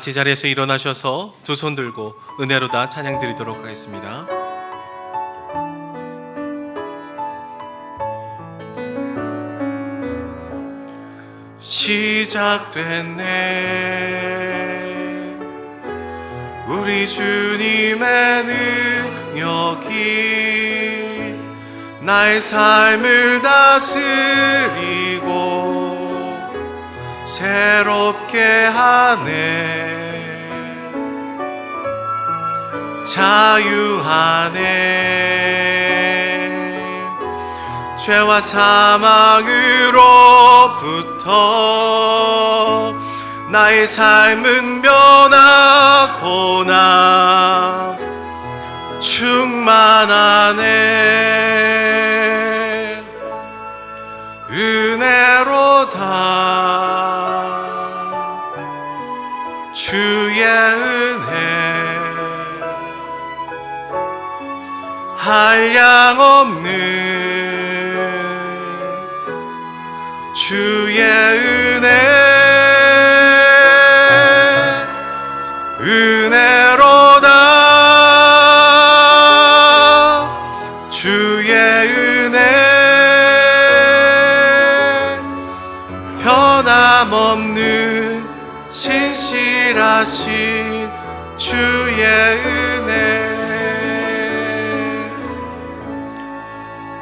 같이 자리에서 일어나셔서 두 손 들고 은혜로 다 찬양 드리도록 하겠습니다. 시작됐네 우리 주님의 능력이 나의 삶을 다스리고 새롭게 하네 자유하네 죄와 사망으로부터 나의 삶은 변하고나 충만하네 은혜로다 주의 은혜 한량없는 주의 은혜 은혜로다 주의 은혜 변함없는 신실하신 주의 은혜.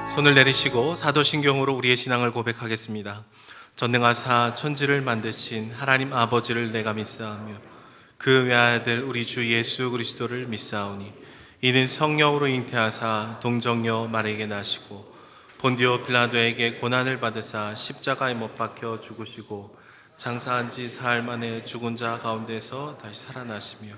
손을 내리시고 사도신경으로 우리의 신앙을 고백하겠습니다. 전능하사 천지를 만드신 하나님 아버지를 내가 믿사오며 그 외아들 우리 주 예수 그리스도를 믿사오니 이는 성령으로 잉태하사 동정녀 마리아에게 나시고 본디오 빌라도에게 고난을 받으사 십자가에 못 박혀 죽으시고 장사한 지 사흘 만에 죽은 자 가운데서 다시 살아나시며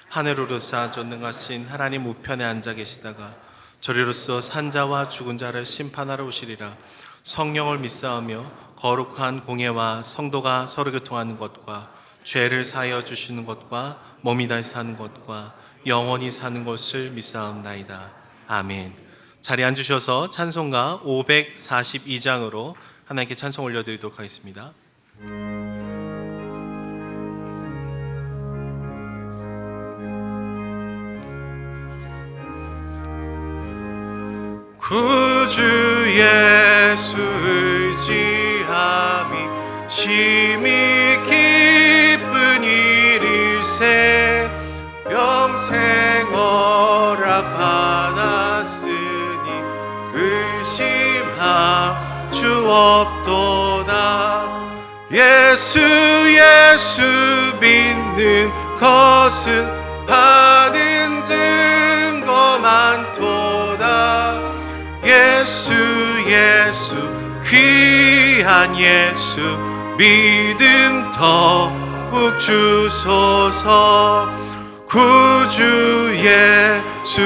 하늘으로서 전능하신 하나님 우편에 앉아 계시다가 저리로서 산자와 죽은 자를 심판하러 오시리라. 성령을 믿사오며 거룩한 공예와 성도가 서로 교통하는 것과 죄를 사하여 주시는 것과 몸이 다시 사는 것과 영원히 사는 것을 믿사옵나이다. 아멘. 자리에 앉으셔서 찬송가 542장으로 하나님께 찬송 올려드리도록 하겠습니다. 구주 예수 의지함이 심히 기쁜 일일세 영생 허락 받았으니 의심할 주 없도다. 예수 믿는 것은 받은 증거 많도다. 예수 귀한 예수 믿음 더욱 주소서. 구주 예수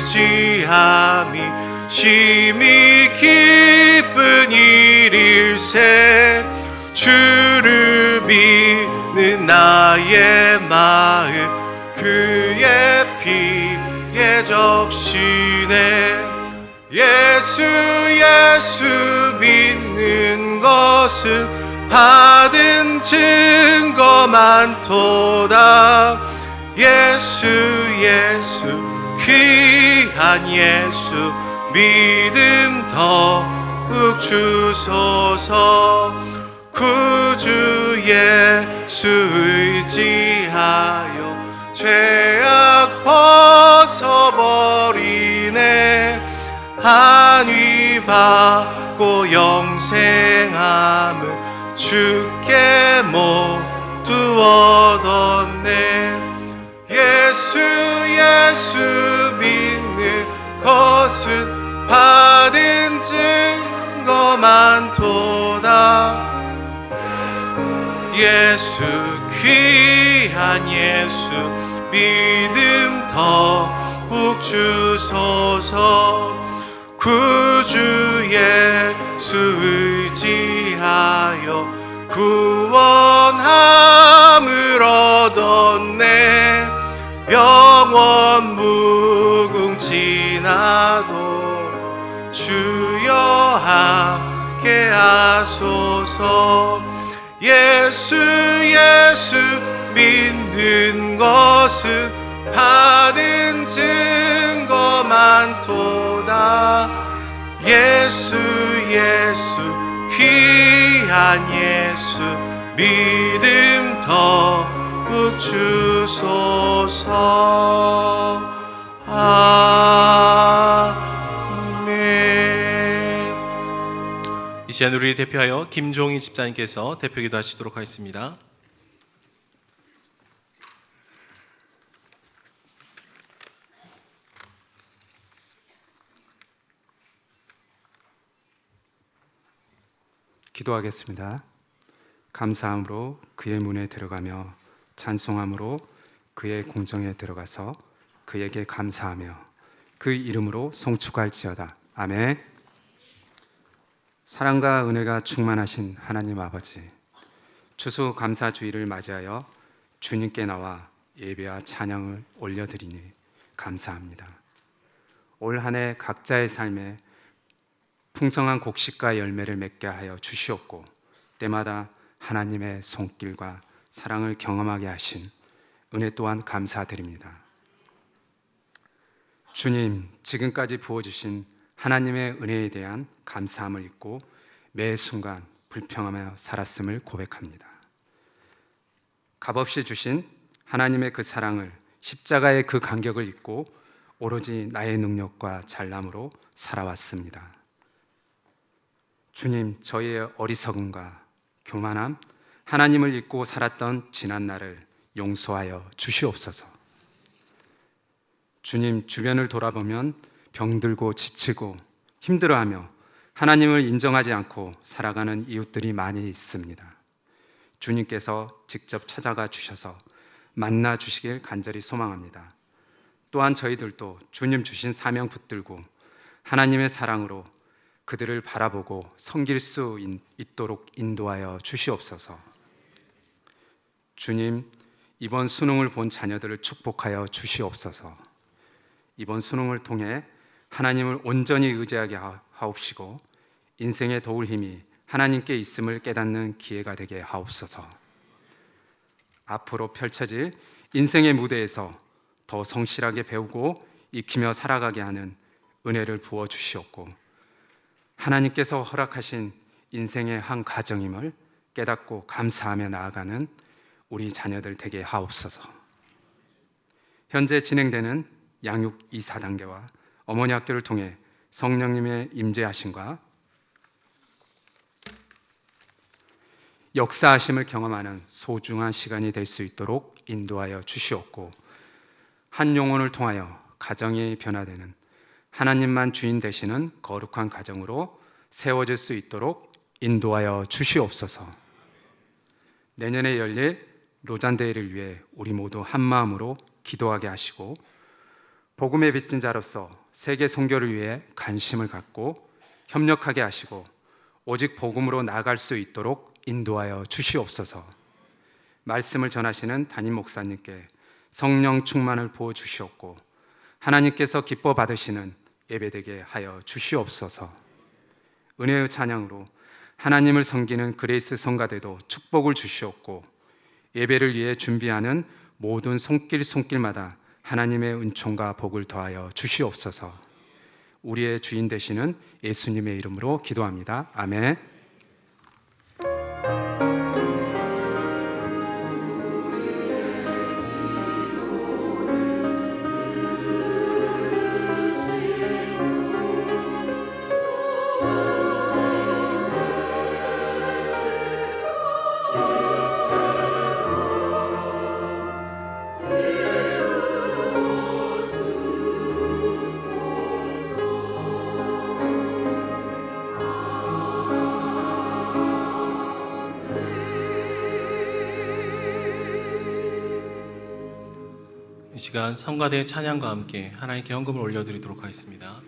의지함이 심히 기쁜 일일세 주를 믿는 나의 마음 그의 피에 적시네. 예수 믿는 것은 받은 증거 많도다. 예수 귀한 예수 믿음 더욱 주소서. 구주 예수 의지하여 죄악 벗어버리네. 한위 받고 영생함을 주께 모두 얻었네. 예수 믿는 것은 받은 증거 많도다. 예수 귀한 예수 믿음 더욱 주소서. 구주 예수 의지하여 구원함을 얻었네. 영원 무궁지나도 주여 함께 하소서. 예수 믿는 모든 것은 받은 증거 많도다. 예수 예수 귀한 예수 믿음 더욱 주소서. 아멘. 이 시간 우리를 대표하여 김종희 집사님께서 대표기도 하시도록 하겠습니다. 기도하겠습니다. 감사함으로 그의 문에 들어가며 찬송함으로 그의 공정에 들어가서 그에게 감사하며 그 이름으로 송축할지어다. 아멘. 사랑과 은혜가 충만하신 하나님 아버지, 추수감사주의를 맞이하여 주님께 나와 예배와 찬양을 올려드리니 감사합니다. 올 한 해 각자의 삶에 풍성한 곡식과 열매를 맺게 하여 주시옵고, 때마다 하나님의 손길과 사랑을 경험하게 하신 은혜 또한 감사드립니다. 주님, 지금까지 부어주신 하나님의 은혜에 대한 감사함을 잊고 매 순간 불평하며 살았음을 고백합니다. 값없이 주신 하나님의 그 사랑을, 십자가의 그 간격을 잊고 오로지 나의 능력과 잘남으로 살아왔습니다. 주님, 저희의 어리석음과 교만함, 하나님을 잊고 살았던 지난 날을 용서하여 주시옵소서. 주님, 주변을 돌아보면 병들고 지치고 힘들어하며 하나님을 인정하지 않고 살아가는 이웃들이 많이 있습니다. 주님께서 직접 찾아가 주셔서 만나 주시길 간절히 소망합니다. 또한 저희들도 주님 주신 사명 붙들고 하나님의 사랑으로 그들을 바라보고 섬길 수 있도록 인도하여 주시옵소서. 주님, 이번 수능을 본 자녀들을 축복하여 주시옵소서. 이번 수능을 통해 하나님을 온전히 의지하게 하옵시고 인생에 도울 힘이 하나님께 있음을 깨닫는 기회가 되게 하옵소서. 앞으로 펼쳐질 인생의 무대에서 더 성실하게 배우고 익히며 살아가게 하는 은혜를 부어 주시옵고, 하나님께서 허락하신 인생의 한 과정임을 깨닫고 감사하며 나아가는 우리 자녀들 되게 하옵소서. 현재 진행되는 양육 2,4단계와 어머니 학교를 통해 성령님의 임재하심과 역사하심을 경험하는 소중한 시간이 될 수 있도록 인도하여 주시옵고, 한 영혼을 통하여 가정이 변화되는 하나님만 주인 되시는 거룩한 가정으로 세워질 수 있도록 인도하여 주시옵소서. 내년에 열릴 로잔대회를 위해 우리 모두 한 마음으로 기도하게 하시고, 복음의 빚진 자로서 세계 선교를 위해 관심을 갖고 협력하게 하시고 오직 복음으로 나아갈 수 있도록 인도하여 주시옵소서. 말씀을 전하시는 담임 목사님께 성령 충만을 부어 주시옵고, 하나님께서 기뻐 받으시는 예배되게 하여 주시옵소서. 은혜의 찬양으로 하나님을 섬기는 그레이스 성가대도 축복을 주시옵고, 예배를 위해 준비하는 모든 손길마다 하나님의 은총과 복을 더하여 주시옵소서. 우리의 주인 되시는 예수님의 이름으로 기도합니다. 아멘. 이 시간 성가대의 찬양과 함께 하나님께 헌금을 올려드리도록 하겠습니다.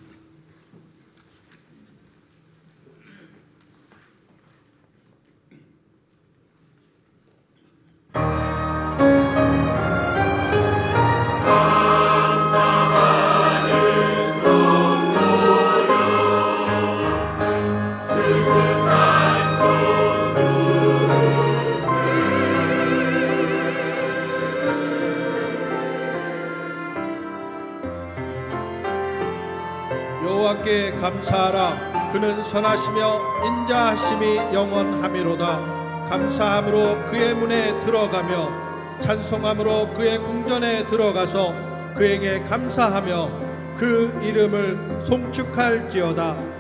여호와께 감사하라. 그는 선하시며 인자하심이 영원하미로다. 감사함으로 그의 문에 들어가며 찬송함으로 그의 궁전에 들어가서 그에게 감사하며 그 이름을 송축할지어다.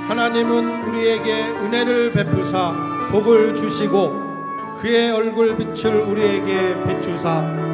하나님은 우리에게 은혜를 베푸사 복을 주시고 그의 얼굴 빛을 우리에게 비추사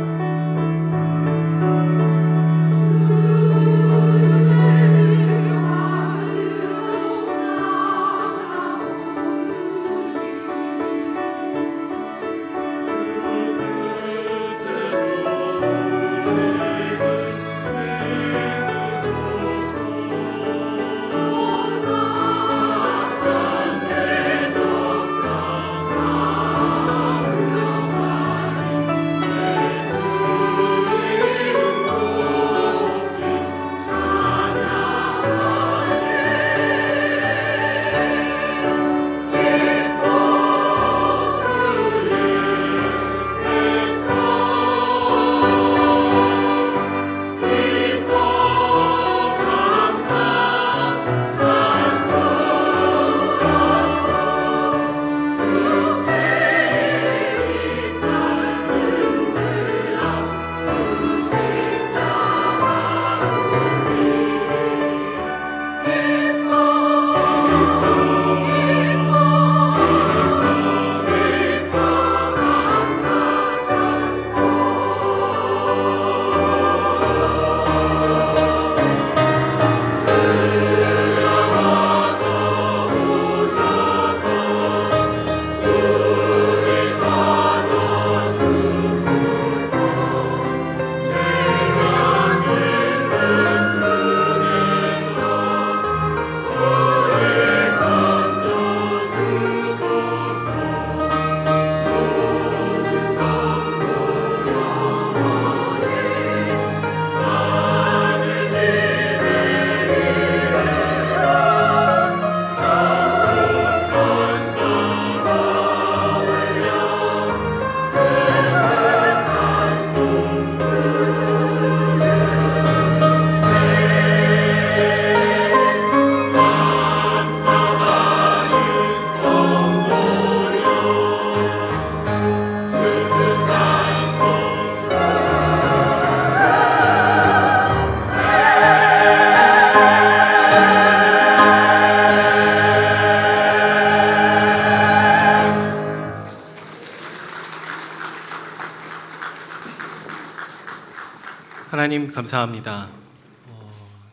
하나님 감사합니다.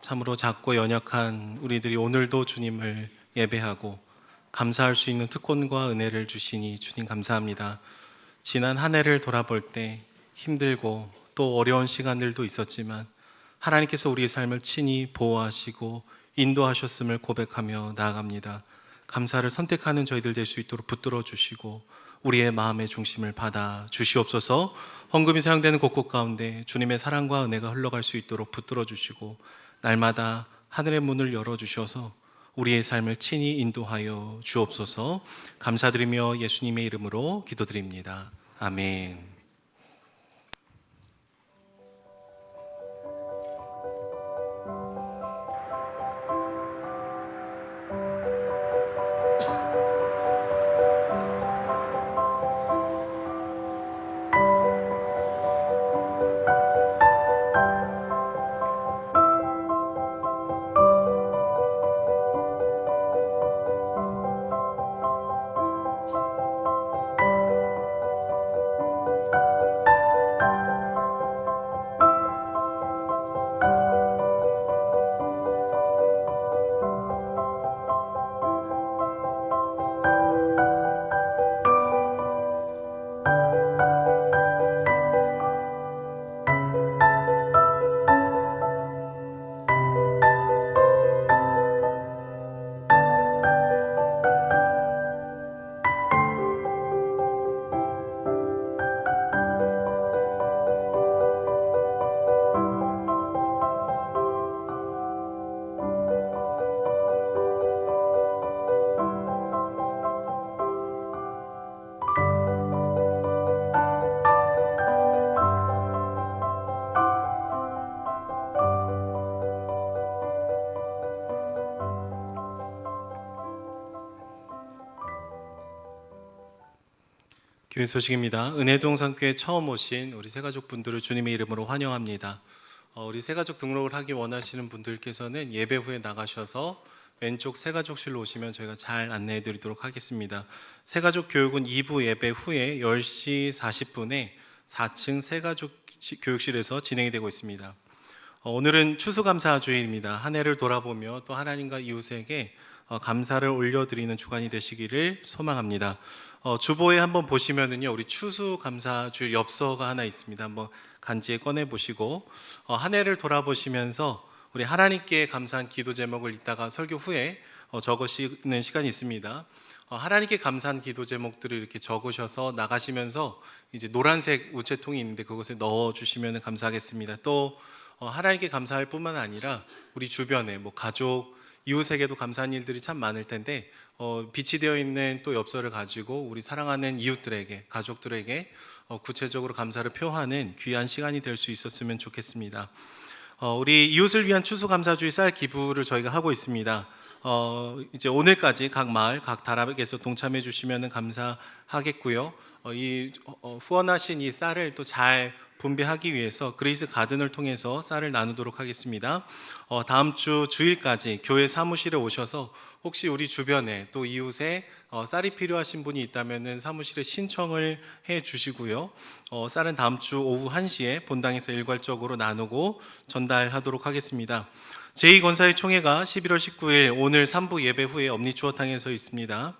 참으로 작고 연약한 우리들이 오늘도 주님을 예배하고 감사할 수 있는 특권과 은혜를 주시니 주님 감사합니다. 지난 한 해를 돌아볼 때 힘들고 또 어려운 시간들도 있었지만 하나님께서 우리의 삶을 친히 보호하시고 인도하셨음을 고백하며 나아갑니다. 감사를 선택하는 저희들 될 수 있도록 붙들어 주시고 우리의 마음의 중심을 받아 주시옵소서. 헌금이 사용되는 곳곳 가운데 주님의 사랑과 은혜가 흘러갈 수 있도록 붙들어 주시고 날마다 하늘의 문을 열어주셔서 우리의 삶을 친히 인도하여 주옵소서. 감사드리며 예수님의 이름으로 기도드립니다. 아멘. 교회 소식입니다. 은혜동산교회 처음 오신 우리 새가족분들을 주님의 이름으로 환영합니다. 우리 새가족 등록을 하기 원하시는 분들께서는 예배 후에 나가셔서 왼쪽 새가족실로 오시면 저희가 잘 안내해 드리도록 하겠습니다. 새가족 교육은 2부 예배 후에 10시 40분에 4층 새가족 교육실에서 진행이 되고 있습니다. 오늘은 추수감사주일입니다. 한 해를 돌아보며 또 하나님과 이웃에게 감사를 올려드리는 주간이 되시기를 소망합니다. 주보에 한번 보시면은요, 우리 추수감사주일 엽서가 하나 있습니다. 한번 간지에 꺼내 보시고 한 해를 돌아보시면서 우리 하나님께 감사한 기도 제목을 이따가 설교 후에 적으시는 시간이 있습니다. 하나님께 감사한 기도 제목들을 이렇게 적으셔서 나가시면서 이제 노란색 우체통이 있는데 그곳에 넣어 주시면 감사하겠습니다. 또 하나님께 감사할 뿐만 아니라 우리 주변에 가족, 이웃에게도 감사한 일들이 참 많을 텐데 비치되어 있는 또 엽서를 가지고 우리 사랑하는 이웃들에게, 가족들에게 구체적으로 감사를 표하는 귀한 시간이 될 수 있었으면 좋겠습니다. 우리 이웃을 위한 추수감사주의 쌀 기부를 저희가 하고 있습니다. 이제 오늘까지 각 마을, 각 다락에서 동참해 주시면 감사하겠고요. 이 후원하신 이 쌀을 또 잘 분배하기 위해서 그레이스 가든을 통해서 쌀을 나누도록 하겠습니다. 다음 주 주일까지 교회 사무실에 오셔서 혹시 우리 주변에 또 이웃에 쌀이 필요하신 분이 있다면 사무실에 신청을 해 주시고요. 쌀은 다음 주 오후 1시에 본당에서 일괄적으로 나누고 전달하도록 하겠습니다. 제2권사회 총회가 11월 19일 오늘 3부 예배 후에 엄니추어탕에서 있습니다.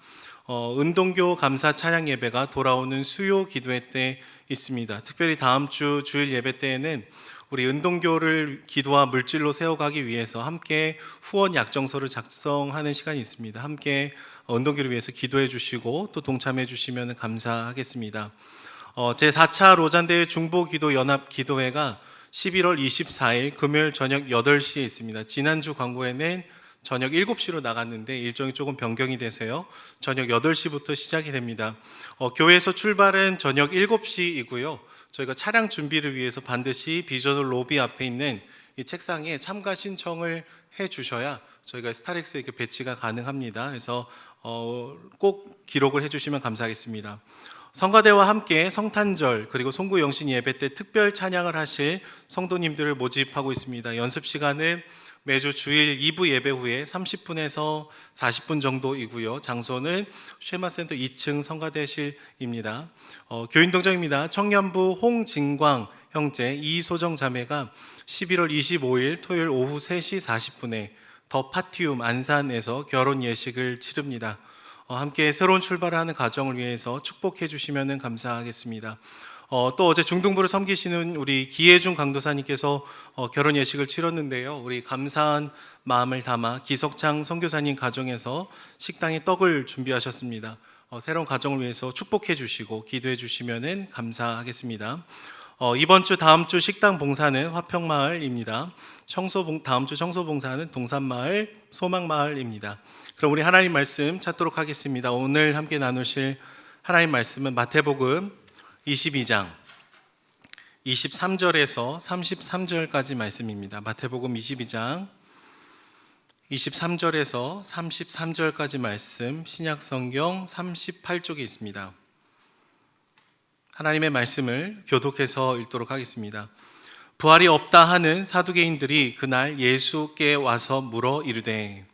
은동교 감사 찬양 예배가 돌아오는 수요 기도회 때 있습니다. 특별히 다음 주 주일 예배 때에는 우리 은동교를 기도와 물질로 세워가기 위해서 함께 후원 약정서를 작성하는 시간이 있습니다. 함께 은동교를 위해서 기도해 주시고 또 동참해 주시면 감사하겠습니다. 제4차 로잔대회 중보기도연합기도회가 11월 24일 금요일 저녁 8시에 있습니다. 지난주 광고에는 저녁 7시로 나갔는데 일정이 조금 변경이 돼서요. 저녁 8시부터 시작이 됩니다. 교회에서 출발은 저녁 7시이고요. 저희가 차량 준비를 위해서 반드시 비전홀 로비 앞에 있는 이 책상에 참가 신청을 해 주셔야 저희가 스타렉스에 이렇게 배치가 가능합니다. 그래서 꼭 기록을 해 주시면 감사하겠습니다. 성가대와 함께 성탄절 그리고 송구 영신 예배 때 특별 찬양을 하실 성도님들을 모집하고 있습니다. 연습 시간은 매주 주일 2부 예배 후에 30분에서 40분 정도이고요. 장소는 쉐마센터 2층 성가대실입니다. 교인동정입니다. 청년부 홍진광 형제 이소정 자매가 11월 25일 토요일 오후 3시 40분에 더 파티움 안산에서 결혼 예식을 치릅니다. 함께 새로운 출발을 하는 가정을 위해서 축복해 주시면 감사하겠습니다. 또 어제 중등부를 섬기시는 우리 기혜중 강도사님께서 결혼 예식을 치렀는데요. 우리 감사한 마음을 담아 기석창 선교사님 가정에서 식당에 떡을 준비하셨습니다. 새로운 가정을 위해서 축복해 주시고 기도해 주시면 감사하겠습니다. 이번 주 다음 주 식당 봉사는 화평마을입니다. 다음 주 청소 봉사는 동산마을 소망마을입니다. 그럼 우리 하나님 말씀 찾도록 하겠습니다. 오늘 함께 나누실 하나님 말씀은 마태복음 22장 23절에서 33절까지 말씀입니다. 마태복음 22장 23절에서 33절까지 말씀, 신약성경 38쪽에 있습니다. 하나님의 말씀을 교독해서 읽도록 하겠습니다. 부활이 없다 하는 사두개인들이 그날 예수께 와서 물어 이르되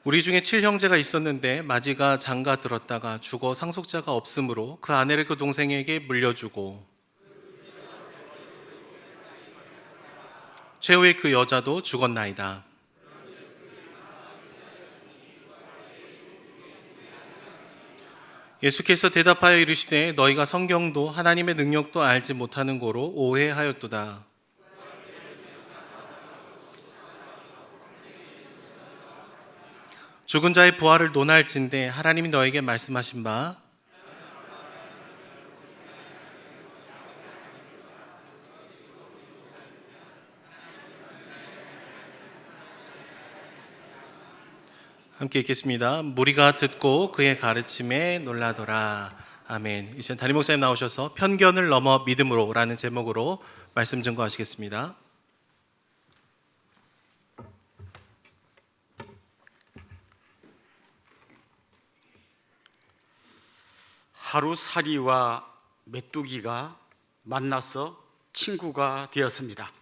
우리 중에 7형제가 있었는데 마지가 장가 들었다가 죽어 상속자가 없으므로 그 아내를 그 동생에게 물려주고 최후에 그 여자도 죽었나이다. 예수께서 대답하여 이르시되 너희가 성경도 하나님의 능력도 알지 못하는 고로 오해하였도다. 죽은 자의 부활을 논할진대 하나님이 너에게 말씀하신 바 함께 읽겠습니다. 무리가 듣고 그의 가르침에 놀라더라. 아멘. 이제 담임 목사님 나오셔서 편견을 넘어 믿음으로라는 제목으로 말씀 증거하시겠습니다. 하루살이와 메뚜기가 만나서 친구가 되었습니다.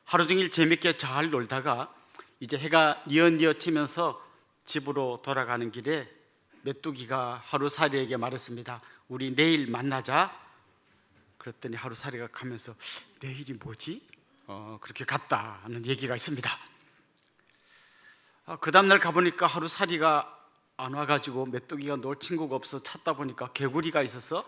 하루 종일 재밌게 잘 놀다가 이제 해가 뉘엿뉘엿치면서 집으로 돌아가는 길에 메뚜기가 하루살이에게 말했습니다. 우리 내일 만나자. 그랬더니 하루살이가 가면서 내일이 뭐지? 그렇게 갔다는 얘기가 있습니다. 그 다음날 가보니까 하루살이가 안 와가지고 메뚜기가 놀 친구가 없어 찾다 보니까 개구리가 있어서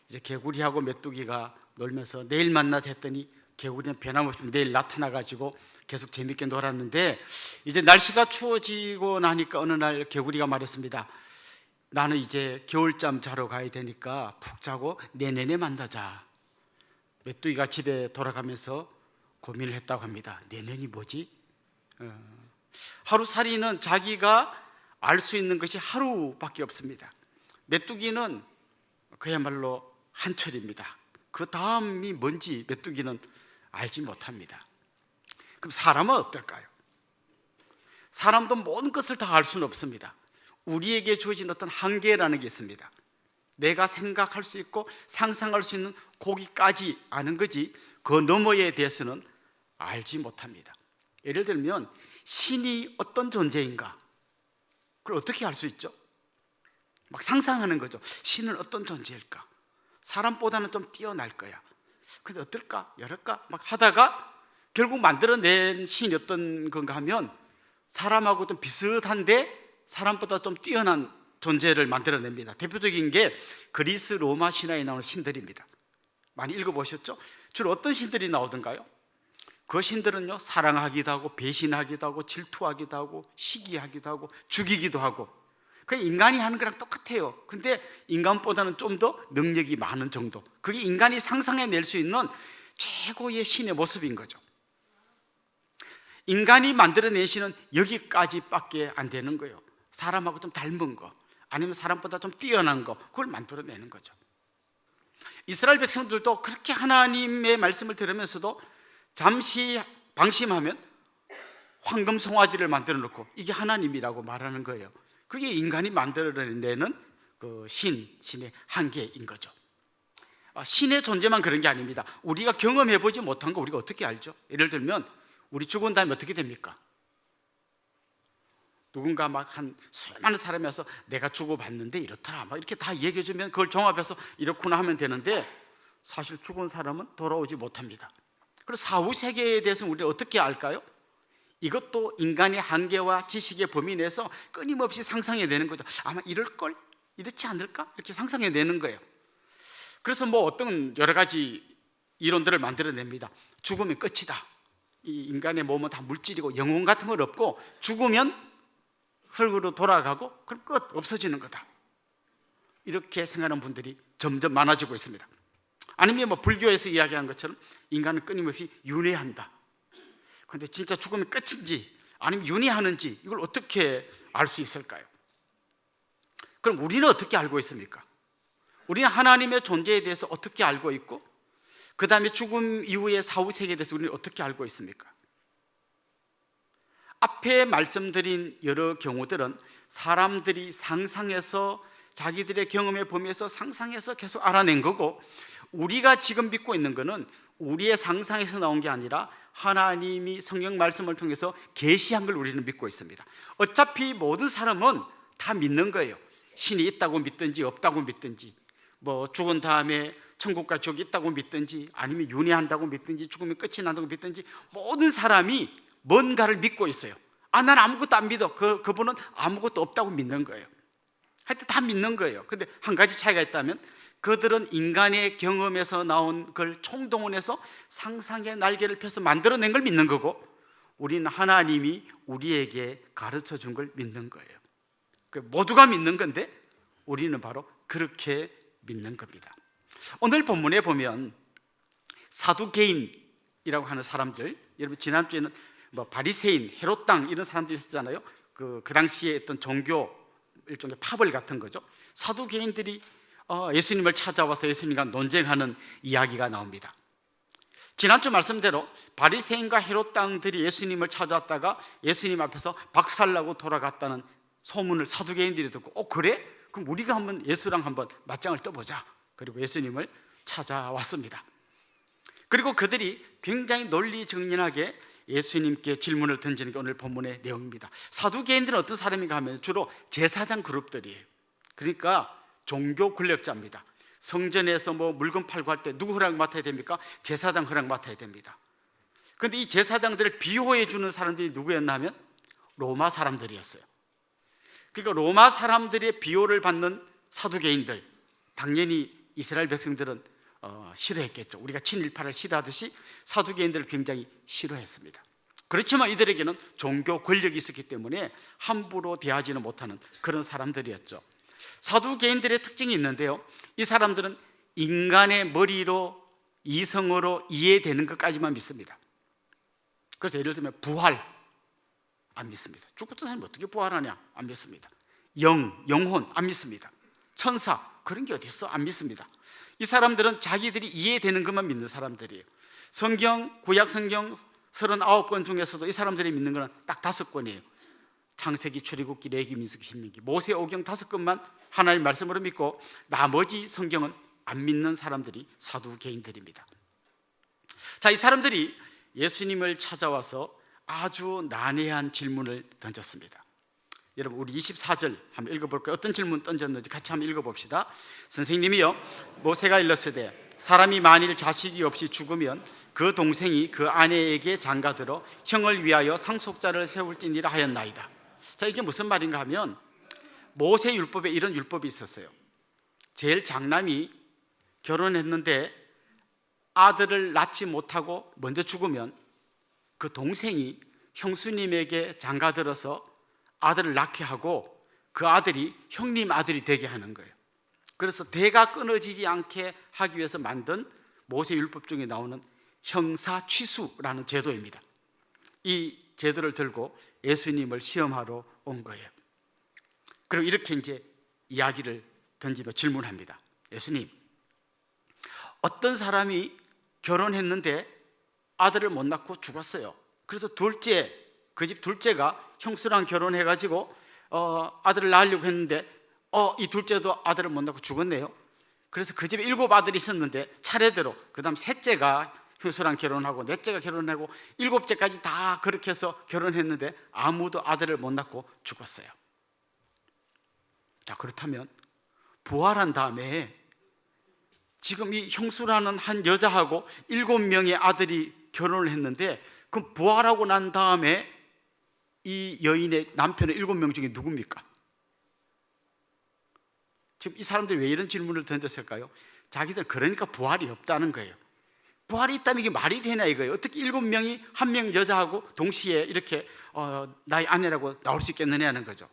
이제 개구리하고 메뚜기가 놀면서 내일 만나자 했더니 개구리는 변함없이 내일 나타나가지고 계속 재밌게 놀았는데 이제 날씨가 추워지고 나니까 어느 날 개구리가 말했습니다. 나는 이제 겨울잠 자러 가야 되니까 푹 자고 내년에 만나자. 메뚜기가 집에 돌아가면서 고민을 했다고 합니다. 내년이 뭐지? 하루살이는 자기가 알 수 있는 것이 하루밖에 없습니다. 메뚜기는 그야말로 한철입니다. 그 다음이 뭔지 메뚜기는 알지 못합니다. 그럼 사람은 어떨까요? 사람도 모든 것을 다 알 수는 없습니다. 우리에게 주어진 어떤 한계라는 게 있습니다. 내가 생각할 수 있고 상상할 수 있는 거기까지 아는 거지 그 너머에 대해서는 알지 못합니다. 예를 들면 신이 어떤 존재인가 그걸 어떻게 알 수 있죠? 막 상상하는 거죠. 신은 어떤 존재일까? 사람보다는 좀 뛰어날 거야. 근데 어떨까? 이럴까? 막 하다가 결국 만들어낸 신이 어떤 건가 하면 사람하고 좀 비슷한데 사람보다 좀 뛰어난 존재를 만들어냅니다. 대표적인 게 그리스 로마 신화에 나오는 신들입니다. 많이 읽어보셨죠? 주로 어떤 신들이 나오던가요? 그 신들은요 사랑하기도 하고 배신하기도 하고 질투하기도 하고 시기하기도 하고 죽이기도 하고 그냥 인간이 하는 거랑 똑같아요. 근데 인간보다는 좀 더 능력이 많은 정도. 그게 인간이 상상해낼 수 있는 최고의 신의 모습인 거죠. 인간이 만들어낸 신은 여기까지밖에 안 되는 거예요. 사람하고 좀 닮은 거 아니면 사람보다 좀 뛰어난 거 그걸 만들어내는 거죠. 이스라엘 백성들도 그렇게 하나님의 말씀을 들으면서도 잠시 방심하면 황금 송아지를 만들어 놓고 이게 하나님이라고 말하는 거예요. 그게 인간이 만들어내는 그 신의 한계인 거죠. 신의 존재만 그런 게 아닙니다. 우리가 경험해보지 못한 거 우리가 어떻게 알죠? 예를 들면 우리 죽은 다음에 어떻게 됩니까? 누군가 막 한 수많은 사람이 와서 내가 죽어봤는데 이렇더라 막 이렇게 다 얘기해주면 그걸 종합해서 이렇구나 하면 되는데 사실 죽은 사람은 돌아오지 못합니다. 그래서 사후 세계에 대해서는 우리가 어떻게 알까요? 이것도 인간의 한계와 지식의 범위 내에서 끊임없이 상상해내는 거죠. 아마 이럴걸? 이렇지 않을까? 이렇게 상상해내는 거예요. 그래서 뭐 어떤 여러 가지 이론들을 만들어냅니다. 죽으면 끝이다. 이 인간의 몸은 다 물질이고 영혼 같은 건 없고 죽으면 흙으로 돌아가고 그럼 끝, 없어지는 거다. 이렇게 생각하는 분들이 점점 많아지고 있습니다. 아니면 뭐 불교에서 이야기한 것처럼 인간은 끊임없이 윤회한다. 그런데 진짜 죽으면 끝인지 아니면 윤회하는지 이걸 어떻게 알 수 있을까요? 그럼 우리는 어떻게 알고 있습니까? 우리는 하나님의 존재에 대해서 어떻게 알고 있고 그 다음에 죽음 이후의 사후 세계에 대해서 우리는 어떻게 알고 있습니까? 앞에 말씀드린 여러 경우들은 사람들이 상상해서 자기들의 경험의 범위에서 상상해서 계속 알아낸 거고 우리가 지금 믿고 있는 거는 우리의 상상에서 나온 게 아니라 하나님이 성경 말씀을 통해서 계시한 걸 우리는 믿고 있습니다. 어차피 모든 사람은 다 믿는 거예요. 신이 있다고 믿든지 없다고 믿든지 뭐 죽은 다음에 천국과 지옥이 있다고 믿든지 아니면 윤회한다고 믿든지 죽으면 끝이 난다고 믿든지 모든 사람이 뭔가를 믿고 있어요. 난 아무것도 안 믿어. 그분은 아무것도 없다고 믿는 거예요. 하여튼 다 믿는 거예요. 근데 한 가지 차이가 있다면 그들은 인간의 경험에서 나온 걸 총동원해서 상상의 날개를 펴서 만들어낸 걸 믿는 거고 우리는 하나님이 우리에게 가르쳐 준 걸 믿는 거예요. 모두가 믿는 건데 우리는 바로 그렇게 믿는 겁니다. 오늘 본문에 보면 사두개인이라고 하는 사람들, 여러분 지난주에는 뭐 바리새인, 헤롯 당 이런 사람들이 있었잖아요. 그 당시에 어떤 종교 일종의 파벌 같은 거죠. 사두개인들이 예수님을 찾아와서 예수님과 논쟁하는 이야기가 나옵니다. 지난주 말씀대로 바리새인과 헤롯 당들이 예수님을 찾아왔다가 예수님 앞에서 박살나고 돌아갔다는 소문을 사두개인들이 듣고 그래? 그럼 우리가 한번 예수랑 한번 맞짱을 떠보자. 그리고 예수님을 찾아왔습니다. 그리고 그들이 굉장히 논리정연하게 예수님께 질문을 던지는 게 오늘 본문의 내용입니다. 사두개인들은 어떤 사람인가 하면 주로 제사장 그룹들이에요. 그러니까 종교 권력자입니다. 성전에서 뭐 물건 팔고 할 때 누구 허락 맡아야 됩니까? 제사장 허락 맡아야 됩니다. 그런데 이 제사장들을 비호해 주는 사람들이 누구였나 하면 로마 사람들이었어요. 그러니까 로마 사람들의 비호를 받는 사두개인들, 당연히 이스라엘 백성들은 싫어했겠죠. 우리가 친일파를 싫어하듯이 사두개인들을 굉장히 싫어했습니다. 그렇지만 이들에게는 종교 권력이 있었기 때문에 함부로 대하지는 못하는 그런 사람들이었죠. 사두개인들의 특징이 있는데요, 이 사람들은 인간의 머리로 이성으로 이해되는 것까지만 믿습니다. 그래서 예를 들면 부활 안 믿습니다. 죽었던 사람이 어떻게 부활하냐? 안 믿습니다. 영혼 안 믿습니다. 천사 그런 게 어디 있어? 안 믿습니다. 이 사람들은 자기들이 이해되는 것만 믿는 사람들이에요. 성경, 구약 성경 39권 중에서도 이 사람들이 믿는 것은 딱 5권이에요. 창세기, 출애굽기, 레위기, 민수기, 신명기, 모세, 오경 5권만 하나님 말씀으로 믿고 나머지 성경은 안 믿는 사람들이 사두개인들입니다. 자, 이 사람들이 예수님을 찾아와서 아주 난해한 질문을 던졌습니다. 여러분, 우리 24절 한번 읽어볼까요? 어떤 질문 던졌는지 같이 한번 읽어봅시다. 선생님이요, 모세가 일렀으되 사람이 만일 자식이 없이 죽으면 그 동생이 그 아내에게 장가들어 형을 위하여 상속자를 세울지니라 하였나이다. 자, 이게 무슨 말인가 하면 모세 율법에 이런 율법이 있었어요. 제일 장남이 결혼했는데 아들을 낳지 못하고 먼저 죽으면 그 동생이 형수님에게 장가들어서 아들을 낳게 하고 그 아들이 형님 아들이 되게 하는 거예요. 그래서 대가 끊어지지 않게 하기 위해서 만든 모세 율법 중에 나오는 형사 취수라는 제도입니다. 이 제도를 들고 예수님을 시험하러 온 거예요. 그리고 이렇게 이제 이야기를 던지며 질문합니다. 예수님, 어떤 사람이 결혼했는데 아들을 못 낳고 죽었어요. 그래서 둘째, 그 집 둘째가 형수랑 결혼해가지고 아들을 낳으려고 했는데 이 둘째도 아들을 못 낳고 죽었네요. 그래서 그 집에 7 아들이 있었는데 차례대로 그 다음 셋째가 형수랑 결혼하고 넷째가 결혼하고 7째까지 다 그렇게 해서 결혼했는데 아무도 아들을 못 낳고 죽었어요. 자, 그렇다면 부활한 다음에 지금 이 형수라는 한 여자하고 7명의 아들이 결혼을 했는데 그럼 부활하고 난 다음에 이 여인의 남편의 7명 중에 누굽니까? 지금 이 사람들이 왜 이런 질문을 던졌을까요? 자기들 그러니까 부활이 없다는 거예요. 부활이 있다면 이게 말이 되냐 이거예요. 어떻게 7명이 한 명 여자하고 동시에 이렇게 나의 아내라고 나올 수 있겠느냐는 거죠.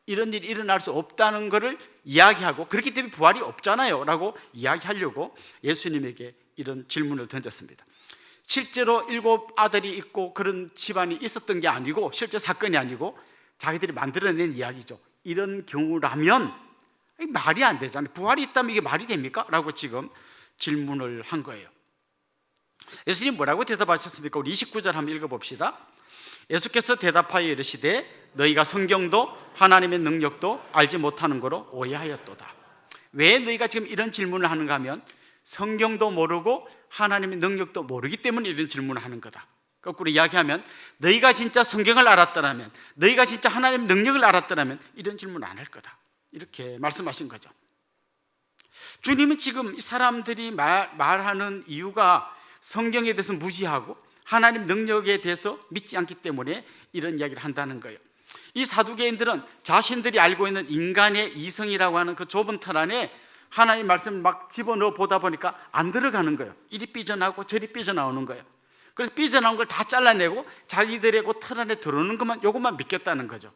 이런 일이 일어날 수 없다는 것을 이야기하고 그렇기 때문에 부활이 없잖아요 라고 이야기하려고 예수님에게 이런 질문을 던졌습니다. 실제로 7 아들이 있고 그런 집안이 있었던 게 아니고 실제 사건이 아니고 자기들이 만들어낸 이야기죠. 이런 경우라면 말이 안 되잖아요. 부활이 있다면 이게 말이 됩니까? 라고 지금 질문을 한 거예요. 예수님 뭐라고 대답하셨습니까? 우리 29절 한번 읽어봅시다. 예수께서 대답하여 이르시되 너희가 성경도 하나님의 능력도 알지 못하는 거로 오해하였도다. 왜 너희가 지금 이런 질문을 하는가 하면 성경도 모르고 하나님의 능력도 모르기 때문에 이런 질문을 하는 거다. 거꾸로 이야기하면 너희가 진짜 성경을 알았더라면, 너희가 진짜 하나님의 능력을 알았더라면 이런 질문을 안 할 거다. 이렇게 말씀하신 거죠. 주님은 지금 이 사람들이 말하는 이유가 성경에 대해서 무지하고 하나님 능력에 대해서 믿지 않기 때문에 이런 이야기를 한다는 거예요. 이 사두개인들은 자신들이 알고 있는 인간의 이성이라고 하는 그 좁은 틀 안에 하나님 말씀을 막 집어넣어 보다 보니까 안 들어가는 거예요. 이리 삐져나오고 저리 삐져나오는 거예요. 그래서 삐져나온 걸 다 잘라내고 자기들의 그 틀 안에 들어오는 것만, 요것만 믿겠다는 거죠.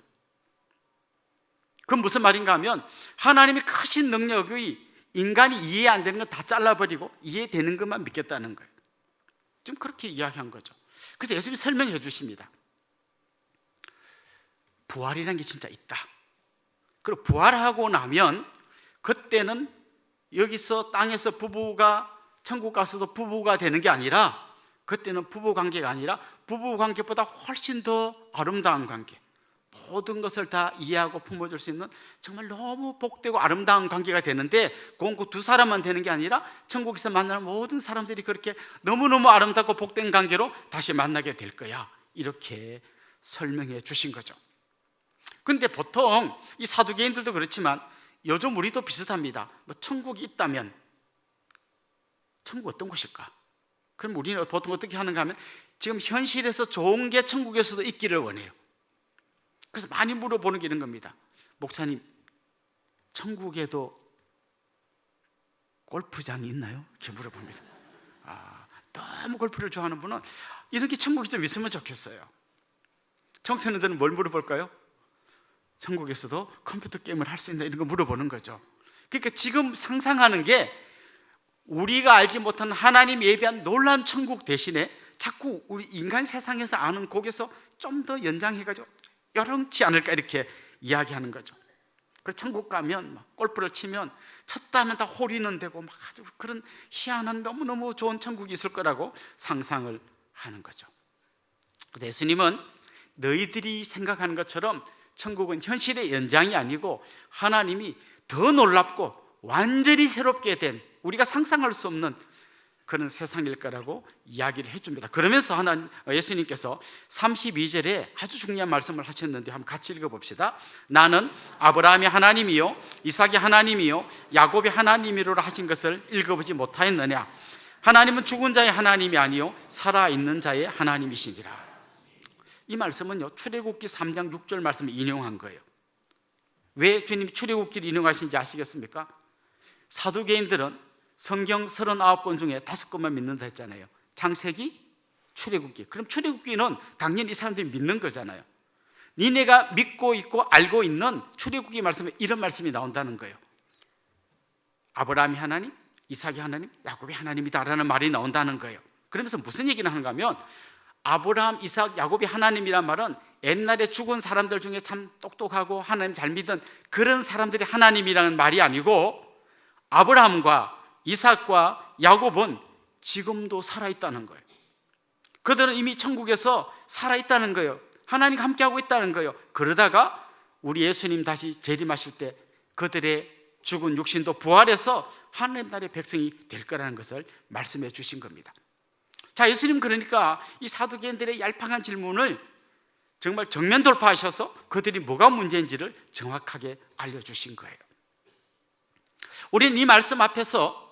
그건 무슨 말인가 하면 하나님의 크신 능력이 인간이 이해 안 되는 건 다 잘라버리고 이해되는 것만 믿겠다는 거예요. 지금 그렇게 이야기한 거죠. 그래서 예수님이 설명해 주십니다. 부활이라는 게 진짜 있다. 그리고 부활하고 나면 그때는 여기서 땅에서 부부가 천국 가서도 부부가 되는 게 아니라 그때는 부부 관계가 아니라 부부 관계보다 훨씬 더 아름다운 관계, 모든 것을 다 이해하고 품어줄 수 있는 정말 너무 복되고 아름다운 관계가 되는데, 그 두 사람만 되는 게 아니라 천국에서 만나는 모든 사람들이 그렇게 너무너무 아름답고 복된 관계로 다시 만나게 될 거야, 이렇게 설명해 주신 거죠. 근데 보통 이 사두개인들도 그렇지만 요즘 우리도 비슷합니다. 뭐 천국이 있다면 천국 어떤 곳일까? 그럼 우리는 보통 어떻게 하는가 하면 지금 현실에서 좋은 게 천국에서도 있기를 원해요. 그래서 많이 물어보는 게 이런 겁니다. 목사님, 천국에도 골프장이 있나요? 이렇게 물어봅니다. 너무 골프를 좋아하는 분은 이렇게 천국이 좀 있으면 좋겠어요. 청소년들은 뭘 물어볼까요? 천국에서도 컴퓨터 게임을 할 수 있나, 이런 거 물어보는 거죠. 그러니까 지금 상상하는 게 우리가 알지 못한 하나님 예비한 놀라운 천국 대신에 자꾸 우리 인간 세상에서 아는 거기서 좀 더 연장해가지고 여름치 않을까, 이렇게 이야기하는 거죠. 그래서 천국 가면 막 골프를 치면 쳤다 하면 다 홀이는 되고 막 아주 그런 희한한 너무너무 좋은 천국이 있을 거라고 상상을 하는 거죠. 그래서 예수님은 너희들이 생각하는 것처럼 천국은 현실의 연장이 아니고 하나님이 더 놀랍고 완전히 새롭게 된, 우리가 상상할 수 없는 그런 세상일 거라고 이야기를 해줍니다. 그러면서 예수님께서 32절에 아주 중요한 말씀을 하셨는데 한번 같이 읽어봅시다. 나는 아브라함의 하나님이요 이삭의 하나님이요 야곱의 하나님이로라 하신 것을 읽어보지 못하였느냐? 하나님은 죽은 자의 하나님이 아니요 살아있는 자의 하나님이시니라. 이 말씀은요, 출애굽기 3장 6절 말씀을 인용한 거예요. 왜 주님이 출애굽기를 인용하신지 아시겠습니까? 사두개인들은 성경 39권 중에 5권만 믿는다 했잖아요. 창세기, 출애굽기. 그럼 출애굽기는 당연히 이 사람들이 믿는 거잖아요. 니네가 믿고 있고 알고 있는 출애굽기 말씀에 이런 말씀이 나온다는 거예요. 아브라함이 하나님, 이삭이 하나님, 야곱이 하나님이다라는 말이 나온다는 거예요. 그러면서 무슨 얘기를 하는가 하면 아브라함, 이삭, 야곱이 하나님이란 말은 옛날에 죽은 사람들 중에 참 똑똑하고 하나님 잘 믿은 그런 사람들이 하나님이라는 말이 아니고, 아브라함과 이삭과 야곱은 지금도 살아있다는 거예요. 그들은 이미 천국에서 살아있다는 거예요. 하나님과 함께하고 있다는 거예요. 그러다가 우리 예수님 다시 재림하실 때 그들의 죽은 육신도 부활해서 하나님 나라의 백성이 될 거라는 것을 말씀해 주신 겁니다. 자, 예수님 그러니까 이 사두개인들의 얄팍한 질문을 정말 정면 돌파하셔서 그들이 뭐가 문제인지를 정확하게 알려주신 거예요. 우리는 이 말씀 앞에서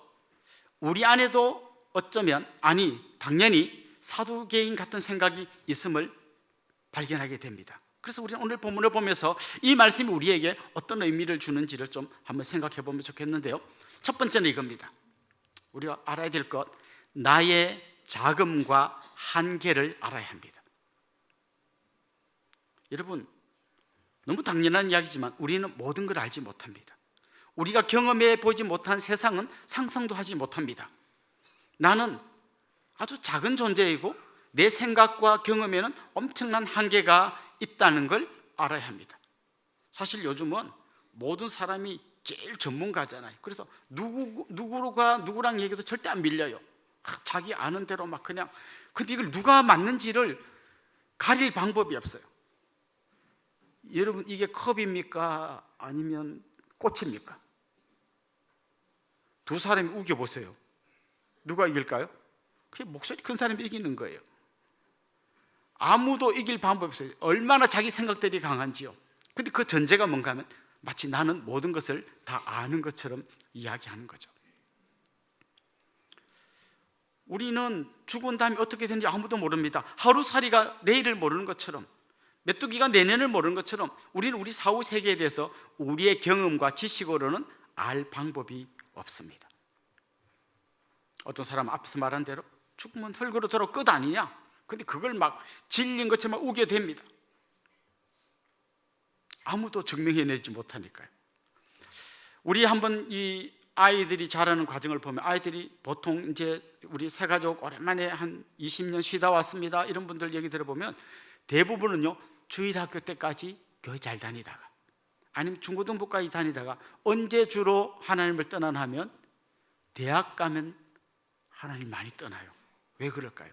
우리 안에도 어쩌면, 아니 당연히 사두개인 같은 생각이 있음을 발견하게 됩니다. 그래서 우리는 오늘 본문을 보면서 이 말씀이 우리에게 어떤 의미를 주는지를 좀 한번 생각해 보면 좋겠는데요. 첫 번째는 이겁니다. 우리가 알아야 될 것, 나의 자금과 한계를 알아야 합니다. 여러분, 너무 당연한 이야기지만 우리는 모든 걸 알지 못합니다. 우리가 경험해 보지 못한 세상은 상상도 하지 못합니다. 나는 아주 작은 존재이고 내 생각과 경험에는 엄청난 한계가 있다는 걸 알아야 합니다. 사실 요즘은 모든 사람이 제일 전문가잖아요. 그래서 누구랑 얘기해도 절대 안 밀려요. 자기 아는 대로 막 그냥. 근데 이걸 누가 맞는지를 가릴 방법이 없어요. 여러분, 이게 컵입니까? 아니면 꽃입니까? 두 사람이 우겨보세요. 누가 이길까요? 그게 목소리 큰 사람이 이기는 거예요. 아무도 이길 방법이 없어요. 얼마나 자기 생각들이 강한지요. 근데 그 전제가 뭔가 하면 마치 나는 모든 것을 다 아는 것처럼 이야기하는 거죠. 우리는 죽은 다음에 어떻게 되는지 아무도 모릅니다. 하루살이가 내일을 모르는 것처럼, 메뚜기가 내년을 모르는 것처럼 우리는 우리 사후 세계에 대해서 우리의 경험과 지식으로는 알 방법이 없습니다. 어떤 사람 앞서 말한 대로 죽으면 흙으로 돌아올 것 아니냐? 근데 그걸 막 진리인 것처럼 우겨댑니다. 아무도 증명해내지 못하니까요. 우리 한번 이 아이들이 자라는 과정을 보면, 아이들이 보통 이제 우리 새 가족 오랜만에 한 20년 쉬다 왔습니다, 이런 분들 얘기 들어보면 대부분은요, 주일학교 때까지 교회 잘 다니다가 아니면 중고등부까지 다니다가 언제 주로 하나님을 떠나나 하면 대학 가면 하나님 많이 떠나요. 왜 그럴까요?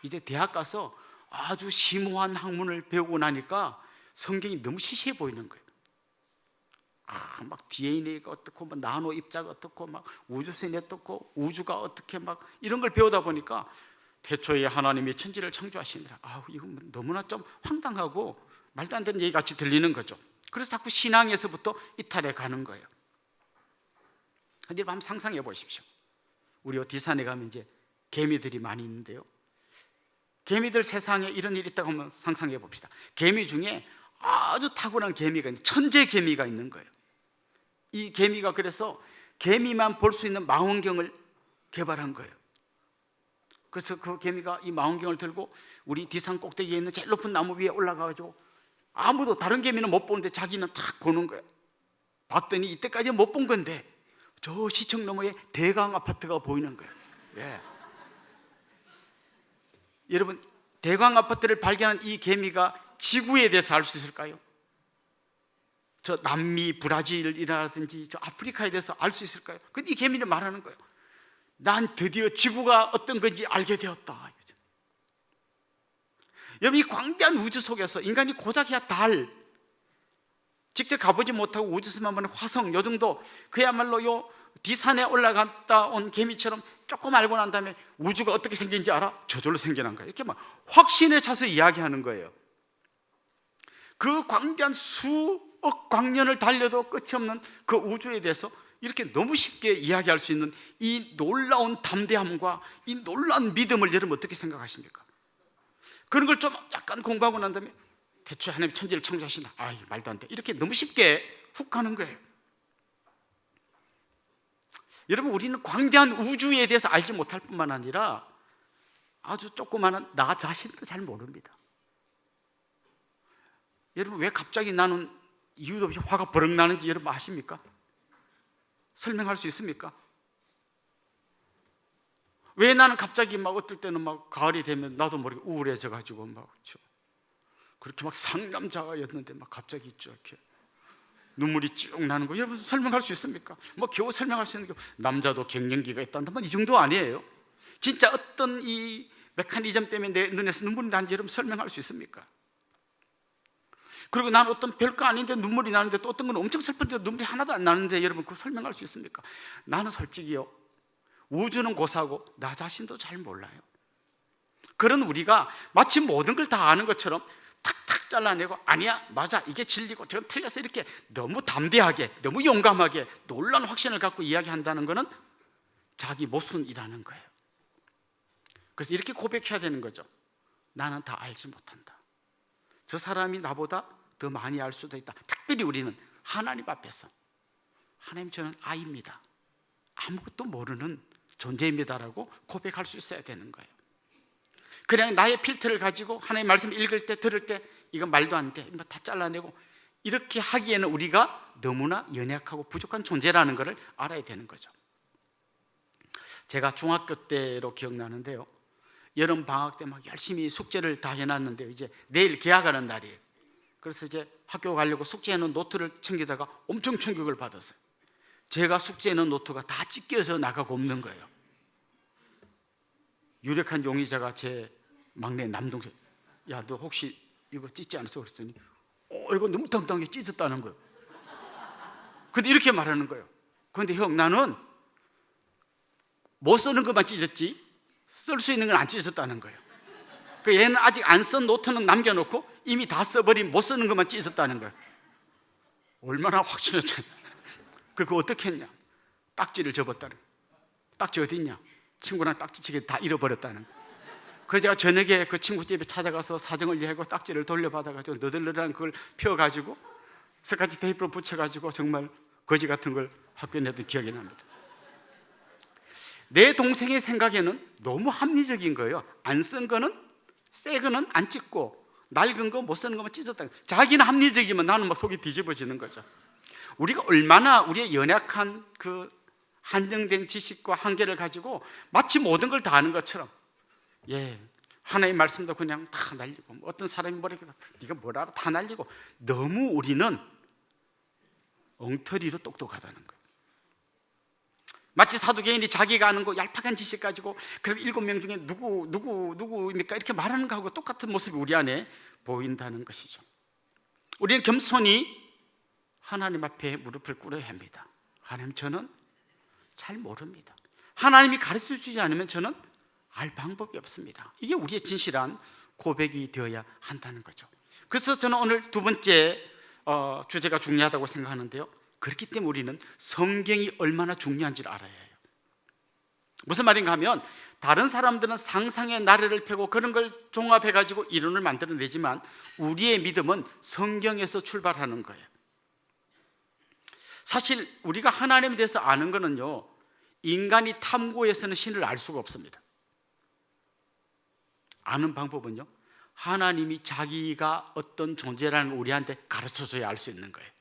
이제 대학 가서 아주 심오한 학문을 배우고 나니까 성경이 너무 시시해 보이는 거예요. 막 DNA가 어떻고, 막 나노 입자가 어떻고, 막 우주선이 어떻고, 우주가 어떻게 막 이런 걸 배우다 보니까 태초에 하나님이 천지를 창조하시니라. 이건 너무나 좀 황당하고 말도 안 되는 얘기 같이 들리는 거죠. 그래서 자꾸 신앙에서부터 이탈해 가는 거예요. 근데 한번 상상해 보십시오. 우리 뒷산에 가면 이제 개미들이 많이 있는데요. 개미들 세상에 이런 일이 있다고 하면 상상해 봅시다. 개미 중에 아주 탁월한 개미가 있는, 천재 개미가 있는 거예요. 이 개미가 그래서 개미만 볼 수 있는 망원경을 개발한 거예요. 그래서 그 개미가 이 망원경을 들고 우리 뒷산 꼭대기에 있는 제일 높은 나무 위에 올라가가지고 아무도 다른 개미는 못 보는데 자기는 탁 보는 거예요. 봤더니 이때까지 못 본 건데 저 시청 너머에 대강 아파트가 보이는 거예요. 예. 여러분, 대강 아파트를 발견한 이 개미가 지구에 대해서 알 수 있을까요? 저 남미, 브라질이라든지 저 아프리카에 대해서 알 수 있을까요? 근데 이 개미는 말하는 거예요. 난 드디어 지구가 어떤 건지 알게 되었다. 여러분, 이 광대한 우주 속에서 인간이 고작해야 달, 직접 가보지 못하고 우주선만 보는 화성, 요 정도, 그야말로 요 뒷산에 올라갔다 온 개미처럼 조금 알고 난 다음에 우주가 어떻게 생긴지 알아? 저절로 생겨난 거예요. 이렇게 막 확신에 차서 이야기하는 거예요. 그 광대한 수억 광년을 달려도 끝이 없는 그 우주에 대해서 이렇게 너무 쉽게 이야기할 수 있는 이 놀라운 담대함과 이 놀라운 믿음을 여러분 어떻게 생각하십니까? 그런 걸 좀 약간 공부하고 난 다음에 대체 하나님 천지를 창조하시나? 말도 안 돼. 이렇게 너무 쉽게 훅 가는 거예요. 여러분, 우리는 광대한 우주에 대해서 알지 못할 뿐만 아니라 아주 조그마한 나 자신도 잘 모릅니다. 여러분, 왜 갑자기 나는 이유도 없이 화가 버럭 나는지 여러분 아십니까? 설명할 수 있습니까? 왜 나는 갑자기 막 어떨 때는 막 가을이 되면 나도 모르게 우울해져 가지고 막 그렇게 막 상남자였는데 막 갑자기 있죠, 이렇게 눈물이 쭉 나는 거 여러분 설명할 수 있습니까? 뭐 겨우 설명할 수 있는 게 남자도 갱년기가 있다는 이 정도 아니에요? 진짜 어떤 이 메커니즘 때문에 내 눈에서 눈물이 나는지 여러분 설명할 수 있습니까? 그리고 난 어떤 별거 아닌데 눈물이 나는데 또 어떤 건 엄청 슬픈데 눈물이 하나도 안 나는데 여러분 그걸 설명할 수 있습니까? 나는 솔직히요, 우주는 고사고 나 자신도 잘 몰라요. 그런 우리가 마치 모든 걸 다 아는 것처럼 탁탁 잘라내고 아니야, 맞아, 이게 진리고 저건 틀렸어, 이렇게 너무 담대하게, 너무 용감하게 놀라운 확신을 갖고 이야기한다는 것은 자기 모순이라는 거예요. 그래서 이렇게 고백해야 되는 거죠. 나는 다 알지 못한다. 저 사람이 나보다 더 많이 알 수도 있다. 특별히 우리는 하나님 앞에서 하나님, 저는 아이입니다, 아무것도 모르는 존재입니다라고 고백할 수 있어야 되는 거예요. 그냥 나의 필터를 가지고 하나님 말씀 읽을 때, 들을 때 이건 말도 안 돼, 다 잘라내고 이렇게 하기에는 우리가 너무나 연약하고 부족한 존재라는 것을 알아야 되는 거죠. 제가 중학교 때로 기억나는데요, 여름 방학 때 막 열심히 숙제를 다 해놨는데 이제 내일 개학하는 날이에요. 그래서 이제 학교 가려고 숙제해놓은 노트를 챙기다가 엄청 충격을 받았어요. 제가 숙제해놓은 노트가 다 찢겨서 나가고 없는 거예요. 유력한 용의자가 제 막내 남동생, 야, 너 혹시 이거 찢지 않았어? 그랬더니 이거 너무 당당하게 찢었다는 거예요. 근데 이렇게 말하는 거예요. 그런데 형, 나는 못 쓰는 것만 찢었지 쓸 수 있는 건 안 찢었다는 거예요. 그 얘는 아직 안 쓴 노트는 남겨놓고 이미 다 써버린 못 쓰는 것만 찢었다는 거예요. 얼마나 확신했죠. 그리고 어떻게 했냐, 딱지를 접었다는 거예요. 딱지 어디 있냐, 친구랑 딱지치기 다 잃어버렸다는 거예요. 그래서 제가 저녁에 그 친구 집에 찾아가서 사정을 이해하고 딱지를 돌려받아가지고 너덜너덜한 그걸 펴가지고 스카치 테이프로 붙여가지고 정말 거지 같은 걸 학교에 내던 기억이 납니다. 내 동생의 생각에는 너무 합리적인 거예요. 안 쓴 거는, 새 거는 안 찢고 낡은 거, 못 쓰는 거만 찢었다. 자기는 합리적이면 나는 막 속이 뒤집어지는 거죠. 우리가 얼마나 우리의 연약한 그 한정된 지식과 한계를 가지고 마치 모든 걸 다 아는 것처럼, 하나님 말씀도 그냥 다 날리고, 어떤 사람이 뭐라고 네가 뭘 알아, 다 날리고, 너무 우리는 엉터리로 똑똑하다는 거예요. 마치 사두개인이 자기가 아는 거 얄팍한 지식 가지고 그럼 7명 중에 누구입니까? 이렇게 말하는 거하고 똑같은 모습이 우리 안에 보인다는 것이죠. 우리는 겸손히 하나님 앞에 무릎을 꿇어야 합니다. 하나님, 저는 잘 모릅니다. 하나님이 가르쳐 주지 않으면 저는 알 방법이 없습니다. 이게 우리의 진실한 고백이 되어야 한다는 거죠. 그래서 저는 오늘 두 번째 주제가 중요하다고 생각하는데요, 그렇기 때문에 우리는 성경이 얼마나 중요한지를 알아야 해요. 무슨 말인가 하면, 다른 사람들은 상상의 나래를 펴고 그런 걸 종합해가지고 이론을 만들어내지만 우리의 믿음은 성경에서 출발하는 거예요. 사실 우리가 하나님에 대해서 아는 거는요, 인간이 탐구해서는 신을 알 수가 없습니다. 아는 방법은요, 하나님이 자기가 어떤 존재라는 걸 우리한테 가르쳐줘야 알 수 있는 거예요.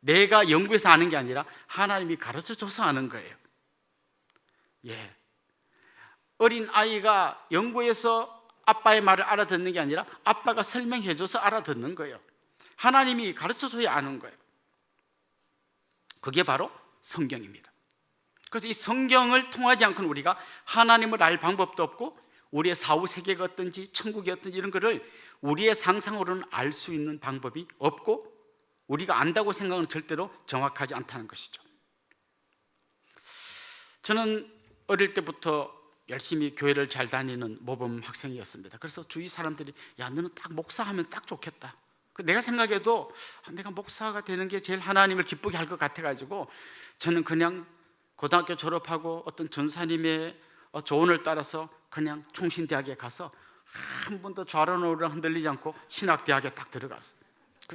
내가 연구해서 아는 게 아니라 하나님이 가르쳐줘서 아는 거예요. 예, 어린 아이가 연구해서 아빠의 말을 알아듣는 게 아니라 아빠가 설명해줘서 알아듣는 거예요. 하나님이 가르쳐줘야 아는 거예요. 그게 바로 성경입니다. 그래서 이 성경을 통하지 않고는 우리가 하나님을 알 방법도 없고, 우리의 사후 세계가 어떤지, 천국이 어떤지 이런 거를 우리의 상상으로는 알 수 있는 방법이 없고, 우리가 안다고 생각은 절대로 정확하지 않다는 것이죠. 저는 어릴 때부터 열심히 교회를 잘 다니는 모범 학생이었습니다. 그래서 주위 사람들이, 야, 너는 딱 목사하면 딱 좋겠다. 내가 생각해도 내가 목사가 되는 게 제일 하나님을 기쁘게 할 것 같아가지고 저는 그냥 고등학교 졸업하고 어떤 전사님의 조언을 따라서 그냥 총신대학에 가서 한 번도 좌로나 우로나 흔들리지 않고 신학대학에 딱 들어갔어요.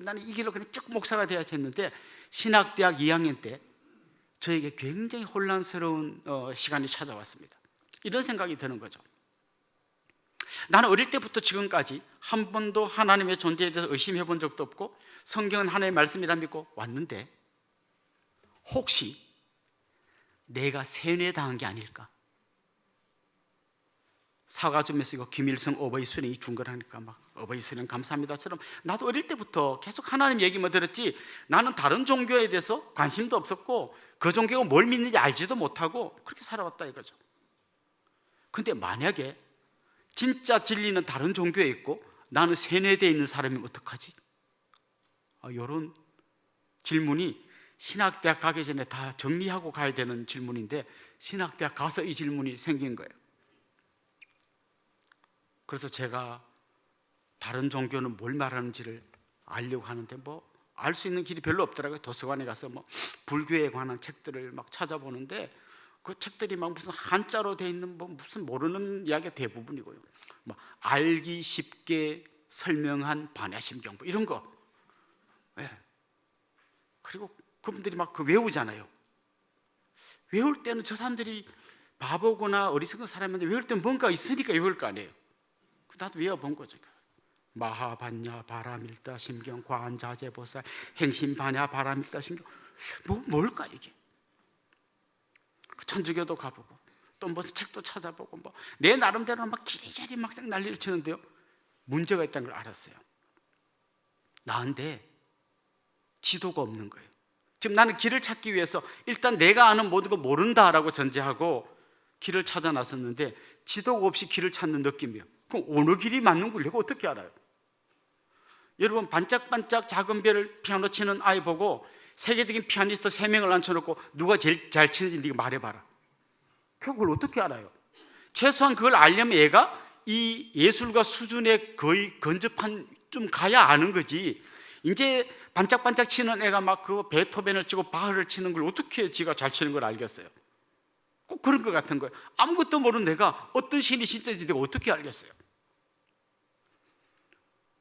나는 이 길로 그냥 쭉 목사가 돼야지 했는데, 신학대학 2학년 때 저에게 굉장히 혼란스러운 시간이 찾아왔습니다. 이런 생각이 드는 거죠. 나는 어릴 때부터 지금까지 한 번도 하나님의 존재에 대해서 의심해 본 적도 없고, 성경은 하나님의 말씀이라 믿고 왔는데, 혹시 내가 세뇌당한 게 아닐까? 사과주면서 이거 김일성 어버이 수령이 준 거라니까 막 어버이 수령 감사합니다처럼, 나도 어릴 때부터 계속 하나님 얘기만 들었지 나는 다른 종교에 대해서 관심도 없었고 그 종교가 뭘 믿는지 알지도 못하고 그렇게 살아왔다 이거죠. 근데 만약에 진짜 진리는 다른 종교에 있고 나는 세뇌되어 있는 사람이면 어떡하지? 이런 질문이 신학대학 가기 전에 다 정리하고 가야 되는 질문인데, 신학대학 가서 이 질문이 생긴 거예요. 그래서 제가 다른 종교는 뭘 말하는지를 알려고 하는데 알 수 있는 길이 별로 없더라고요. 도서관에 가서 불교에 관한 책들을 막 찾아보는데 그 책들이 막 무슨 한자로 돼 있는 무슨 모르는 이야기가 대부분이고요. 알기 쉽게 설명한 반야심경 이런 거. 네. 그리고 그분들이 막 그 외우잖아요. 외울 때는 저 사람들이 바보거나 어리석은 사람인데 외울 때는 뭔가 있으니까 외울 거 아니에요. 나도 외워본 거죠. 마하반야 바라밀다 심경 관자재보살 행심반야 바라밀다 심경, 뭘까 이게? 천주교도 가보고 또 무슨 책도 찾아보고 내 나름대로 막 기리기리 막 난리를 치는데요, 문제가 있다는 걸 알았어요. 나한테 지도가 없는 거예요. 지금 나는 길을 찾기 위해서 일단 내가 아는 모든 거 모른다라고 전제하고 길을 찾아 나섰는데, 지도가 없이 길을 찾는 느낌이에요. 그럼 어느 길이 맞는 걸 내가 어떻게 알아요? 여러분, 반짝반짝 작은 별을 피아노 치는 아이 보고 세계적인 피아니스트 3명을 앉혀놓고 누가 제일 잘 치는지 네가 말해봐라. 그걸 어떻게 알아요? 최소한 그걸 알려면 얘가 이 예술가 수준에 거의 근접한 좀 가야 아는 거지. 이제 반짝반짝 치는 애가 막 그 베토벤을 치고 바흐를 치는 걸 어떻게 지가 잘 치는 걸 알겠어요? 꼭 그런 것 같은 거예요. 아무것도 모르는 내가 어떤 신이 진짜인지 내가 어떻게 알겠어요?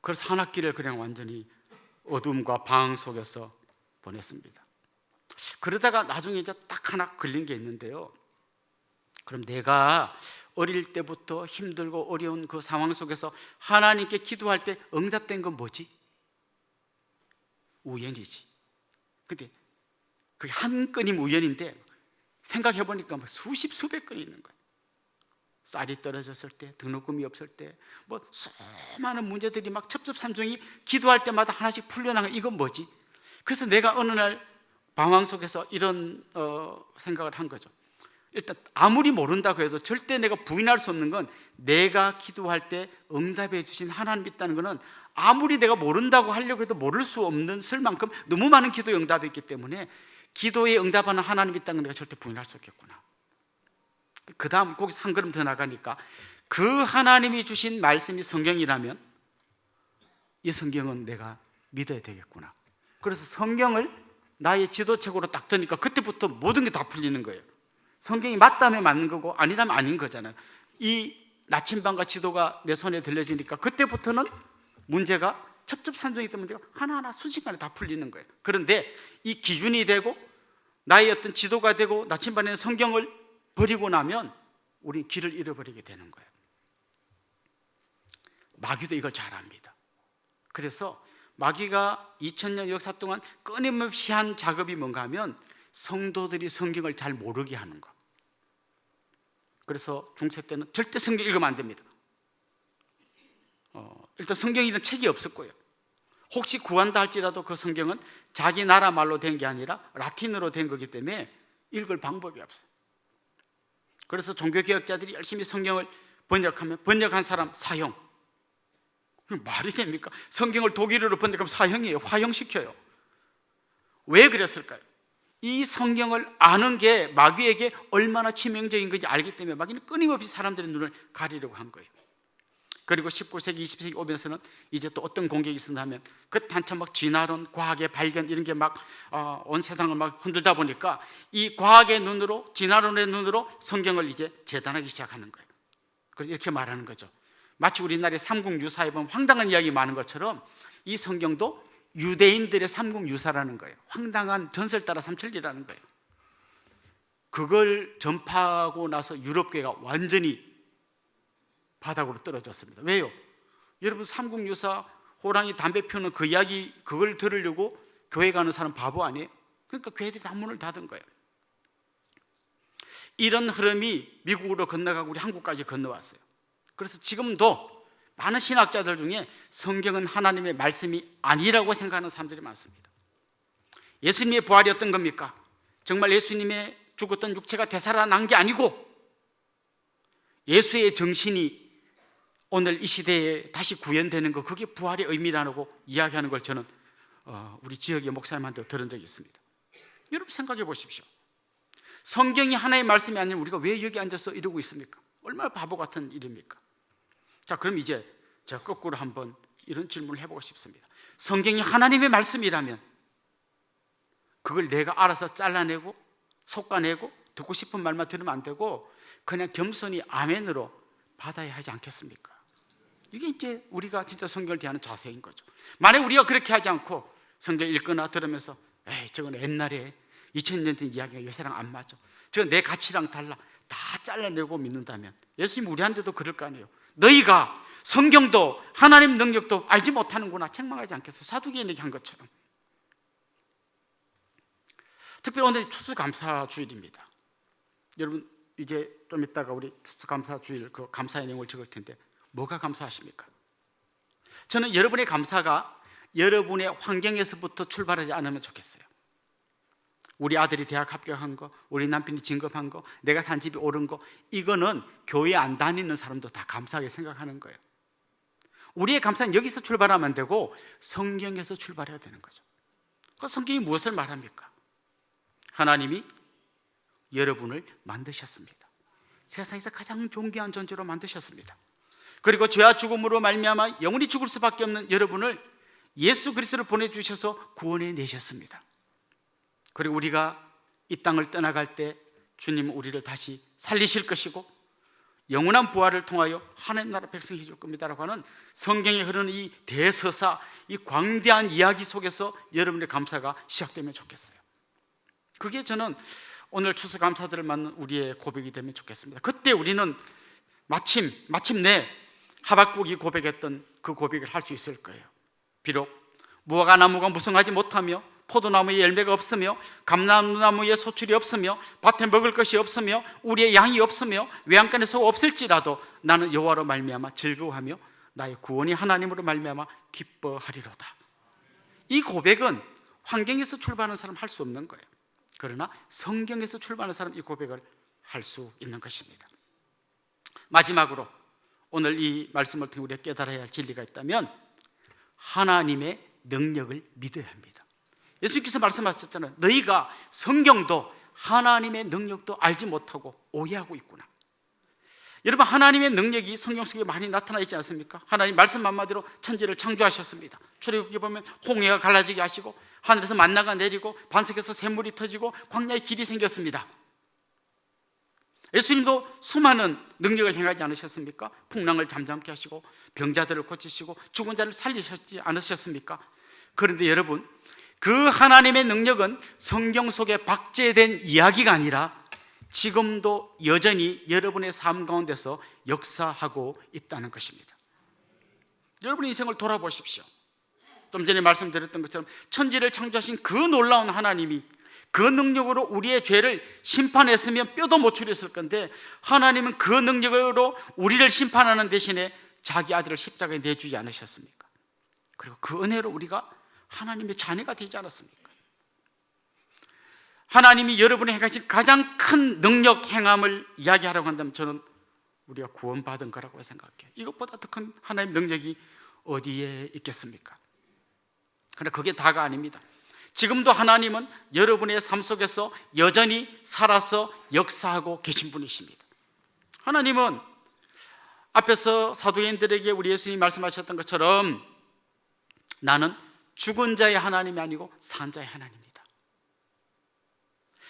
그래서 한 학기를 그냥 완전히 어둠과 방 속에서 보냈습니다. 그러다가 나중에 이제 딱 하나 걸린 게 있는데요, 그럼 내가 어릴 때부터 힘들고 어려운 그 상황 속에서 하나님께 기도할 때 응답된 건 뭐지? 우연이지. 근데 그게 한 건이면 우연인데 생각해 보니까 수십 수백 건이 있는 거예요. 쌀이 떨어졌을 때, 등록금이 없을 때, 수많은 문제들이 막 첩첩산중이 기도할 때마다 하나씩 풀려나가. 이건 뭐지? 그래서 내가 어느 날 방황 속에서 이런 생각을 한 거죠. 일단 아무리 모른다고 해도 절대 내가 부인할 수 없는 건, 내가 기도할 때 응답해 주신 하나님 있다는 것은 아무리 내가 모른다고 하려고 해도 모를 수 없는 쓸 만큼 너무 많은 기도의 응답이 있기 때문에 기도에 응답하는 하나님이 있다는 걸 내가 절대 부인할 수 없겠구나. 그 다음 거기서 한 걸음 더 나가니까 그 하나님이 주신 말씀이 성경이라면 이 성경은 내가 믿어야 되겠구나. 그래서 성경을 나의 지도책으로 딱 드니까 그때부터 모든 게 다 풀리는 거예요. 성경이 맞다면 맞는 거고 아니라면 아닌 거잖아요. 이 나침반과 지도가 내 손에 들려지니까 그때부터는 문제가 첩첩산중이 있던 문제가 하나하나 순식간에 다 풀리는 거예요. 그런데 이 기준이 되고 나의 어떤 지도가 되고 나침반에 성경을 버리고 나면 우리 길을 잃어버리게 되는 거예요. 마귀도 이걸 잘 압니다. 그래서 마귀가 2000년 역사 동안 끊임없이 한 작업이 뭔가 하면 성도들이 성경을 잘 모르게 하는 거. 그래서 중세 때는 절대 성경 읽으면 안 됩니다. 일단 성경이라는 책이 없었고요. 혹시 구한다 할지라도 그 성경은 자기 나라 말로 된 게 아니라 라틴어로 된 거기 때문에 읽을 방법이 없어요. 그래서 종교개혁자들이 열심히 성경을 번역하면 번역한 사람 사형. 말이 됩니까? 성경을 독일어로 번역하면 사형이에요. 화형시켜요. 왜 그랬을까요? 이 성경을 아는 게 마귀에게 얼마나 치명적인 건지 알기 때문에 마귀는 끊임없이 사람들의 눈을 가리려고 한 거예요. 그리고 19세기, 20세기 오면서는 이제 또 어떤 공격이 있었냐면 그때 한참 막 진화론, 과학의 발견 이런 게 막 온 세상을 막 흔들다 보니까 이 과학의 눈으로, 진화론의 눈으로 성경을 이제 재단하기 시작하는 거예요. 그래서 이렇게 말하는 거죠. 마치 우리나라의 삼국유사에 보면 황당한 이야기 많은 것처럼 이 성경도 유대인들의 삼국유사라는 거예요. 황당한 전설 따라 삼천리라는 거예요. 그걸 전파하고 나서 유럽교회가 완전히 바닥으로 떨어졌습니다. 왜요? 여러분 삼국유사 호랑이 담배 피우는 그 이야기 그걸 들으려고 교회 가는 사람 바보 아니에요? 그러니까 교회들이 다 문을 닫은 거예요. 이런 흐름이 미국으로 건너가고 우리 한국까지 건너왔어요. 그래서 지금도 많은 신학자들 중에 성경은 하나님의 말씀이 아니라고 생각하는 사람들이 많습니다. 예수님의 부활이 어떤 겁니까? 정말 예수님의 죽었던 육체가 되살아난 게 아니고 예수의 정신이 오늘 이 시대에 다시 구현되는 거, 그게 부활의 의미라고 이야기하는 걸 저는 우리 지역의 목사님한테 들은 적이 있습니다. 여러분 생각해 보십시오. 성경이 하나의 말씀이 아니면 우리가 왜 여기 앉아서 이러고 있습니까? 얼마나 바보 같은 일입니까? 자, 그럼 이제 제가 거꾸로 한번 이런 질문을 해보고 싶습니다. 성경이 하나님의 말씀이라면 그걸 내가 알아서 잘라내고 솎아내고 듣고 싶은 말만 들으면 안 되고 그냥 겸손히 아멘으로 받아야 하지 않겠습니까? 이게 이제 우리가 진짜 성경을 대하는 자세인 거죠. 만약 우리가 그렇게 하지 않고 성경 읽거나 들으면서 에이 저건 옛날에 2000년 된 이야기가 요새랑 안 맞아, 저건 내 가치랑 달라, 다 잘라내고 믿는다면 예수님 우리한테도 그럴 거 아니에요. 너희가 성경도 하나님 능력도 알지 못하는구나 책망하지 않겠어? 사두개인에게 한 것처럼. 특별히 오늘 추수감사주일입니다. 여러분 이제 좀 이따가 우리 추수감사주일 그 감사의 내용을 적을 텐데 뭐가 감사하십니까? 저는 여러분의 감사가 여러분의 환경에서부터 출발하지 않으면 좋겠어요. 우리 아들이 대학 합격한 거, 우리 남편이 진급한 거, 내가 산 집이 오른 거, 이거는 교회 안 다니는 사람도 다 감사하게 생각하는 거예요. 우리의 감사는 여기서 출발하면 안 되고 성경에서 출발해야 되는 거죠. 그 성경이 무엇을 말합니까? 하나님이 여러분을 만드셨습니다. 세상에서 가장 존귀한 존재로 만드셨습니다. 그리고 죄와 죽음으로 말미암아 영원히 죽을 수밖에 없는 여러분을 예수 그리스도를 보내주셔서 구원해 내셨습니다. 그리고 우리가 이 땅을 떠나갈 때 주님은 우리를 다시 살리실 것이고 영원한 부활을 통하여 하나님 나라 백성이 해줄 겁니다라고 하는 성경에 흐르는 이 대서사, 이 광대한 이야기 속에서 여러분의 감사가 시작되면 좋겠어요. 그게 저는 오늘 추수감사절을 맞는 우리의 고백이 되면 좋겠습니다. 그때 우리는 마침내 하박국이 고백했던 그 고백을 할 수 있을 거예요. 비록 무화과나무가 무성하지 못하며 포도나무에 열매가 없으며 감람나무에 소출이 없으며 밭에 먹을 것이 없으며 우리의 양이 없으며 외양간에 소가 없을지라도 나는 여호와로 말미암아 즐거워하며 나의 구원이 하나님으로 말미암아 기뻐하리로다. 이 고백은 환경에서 출발하는 사람 할 수 없는 거예요. 그러나 성경에서 출발하는 사람 이 고백을 할 수 있는 것입니다. 마지막으로 오늘 이 말씀을 통해 우리가 깨달아야 할 진리가 있다면 하나님의 능력을 믿어야 합니다. 예수님께서 말씀하셨잖아요. 너희가 성경도 하나님의 능력도 알지 못하고 오해하고 있구나. 여러분, 하나님의 능력이 성경 속에 많이 나타나 있지 않습니까? 하나님 말씀 한마디로 천지를 창조하셨습니다. 출애굽기 보면 홍해가 갈라지게 하시고 하늘에서 만나가 내리고 반석에서 샘물이 터지고 광야에 길이 생겼습니다. 예수님도 수많은 능력을 행하지 않으셨습니까? 풍랑을 잠잠케 하시고 병자들을 고치시고 죽은 자를 살리셨지 않으셨습니까? 그런데 여러분, 그 하나님의 능력은 성경 속에 박제된 이야기가 아니라 지금도 여전히 여러분의 삶 가운데서 역사하고 있다는 것입니다. 여러분의 인생을 돌아보십시오. 좀 전에 말씀드렸던 것처럼 천지를 창조하신 그 놀라운 하나님이 그 능력으로 우리의 죄를 심판했으면 뼈도 못 추렸을 건데, 하나님은 그 능력으로 우리를 심판하는 대신에 자기 아들을 십자가에 내주지 않으셨습니까? 그리고 그 은혜로 우리가 하나님의 자녀가 되지 않았습니까? 하나님이 여러분이 행하신 가장 큰 능력 행함을 이야기하라고 한다면 저는 우리가 구원받은 거라고 생각해요. 이것보다 더 큰 하나님의 능력이 어디에 있겠습니까? 그러나 그게 다가 아닙니다. 지금도 하나님은 여러분의 삶 속에서 여전히 살아서 역사하고 계신 분이십니다. 하나님은 앞에서 사도인들에게 우리 예수님이 말씀하셨던 것처럼 나는 죽은 자의 하나님이 아니고 산 자의 하나님입니다.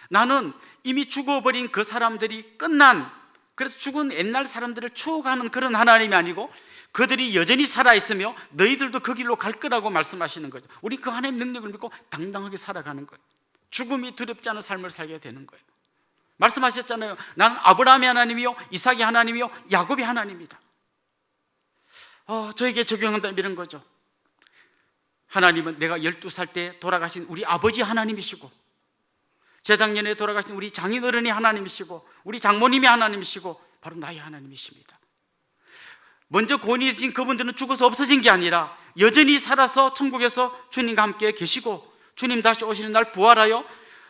나는 이미 죽어버린 그 사람들이 끝난, 그래서 죽은 옛날 사람들을 추억하는 그런 하나님이 아니고 그들이 여전히 살아있으며 너희들도 그 길로 갈 거라고 말씀하시는 거죠. 우리 그 하나님의 능력을 믿고 당당하게 살아가는 거예요. 죽음이 두렵지 않은 삶을 살게 되는 거예요. 말씀하셨잖아요. 나는 아브라함의 하나님이요 이삭의 하나님이요 야곱의 하나님이다. 저에게 적용한다면 이런 거죠. 하나님은 내가 12살 때 돌아가신 우리 아버지 하나님이시고, 재작년에 돌아가신 우리 장인어른이 하나님이시고, 우리 장모님이 하나님이시고, 바로 나의 하나님이십니다. 먼저 고인이 되신 그분들은 죽어서 없어진 게 아니라 여전히 살아서 천국에서 주님과 함께 계시고 주님 다시 오시는 날 부활하여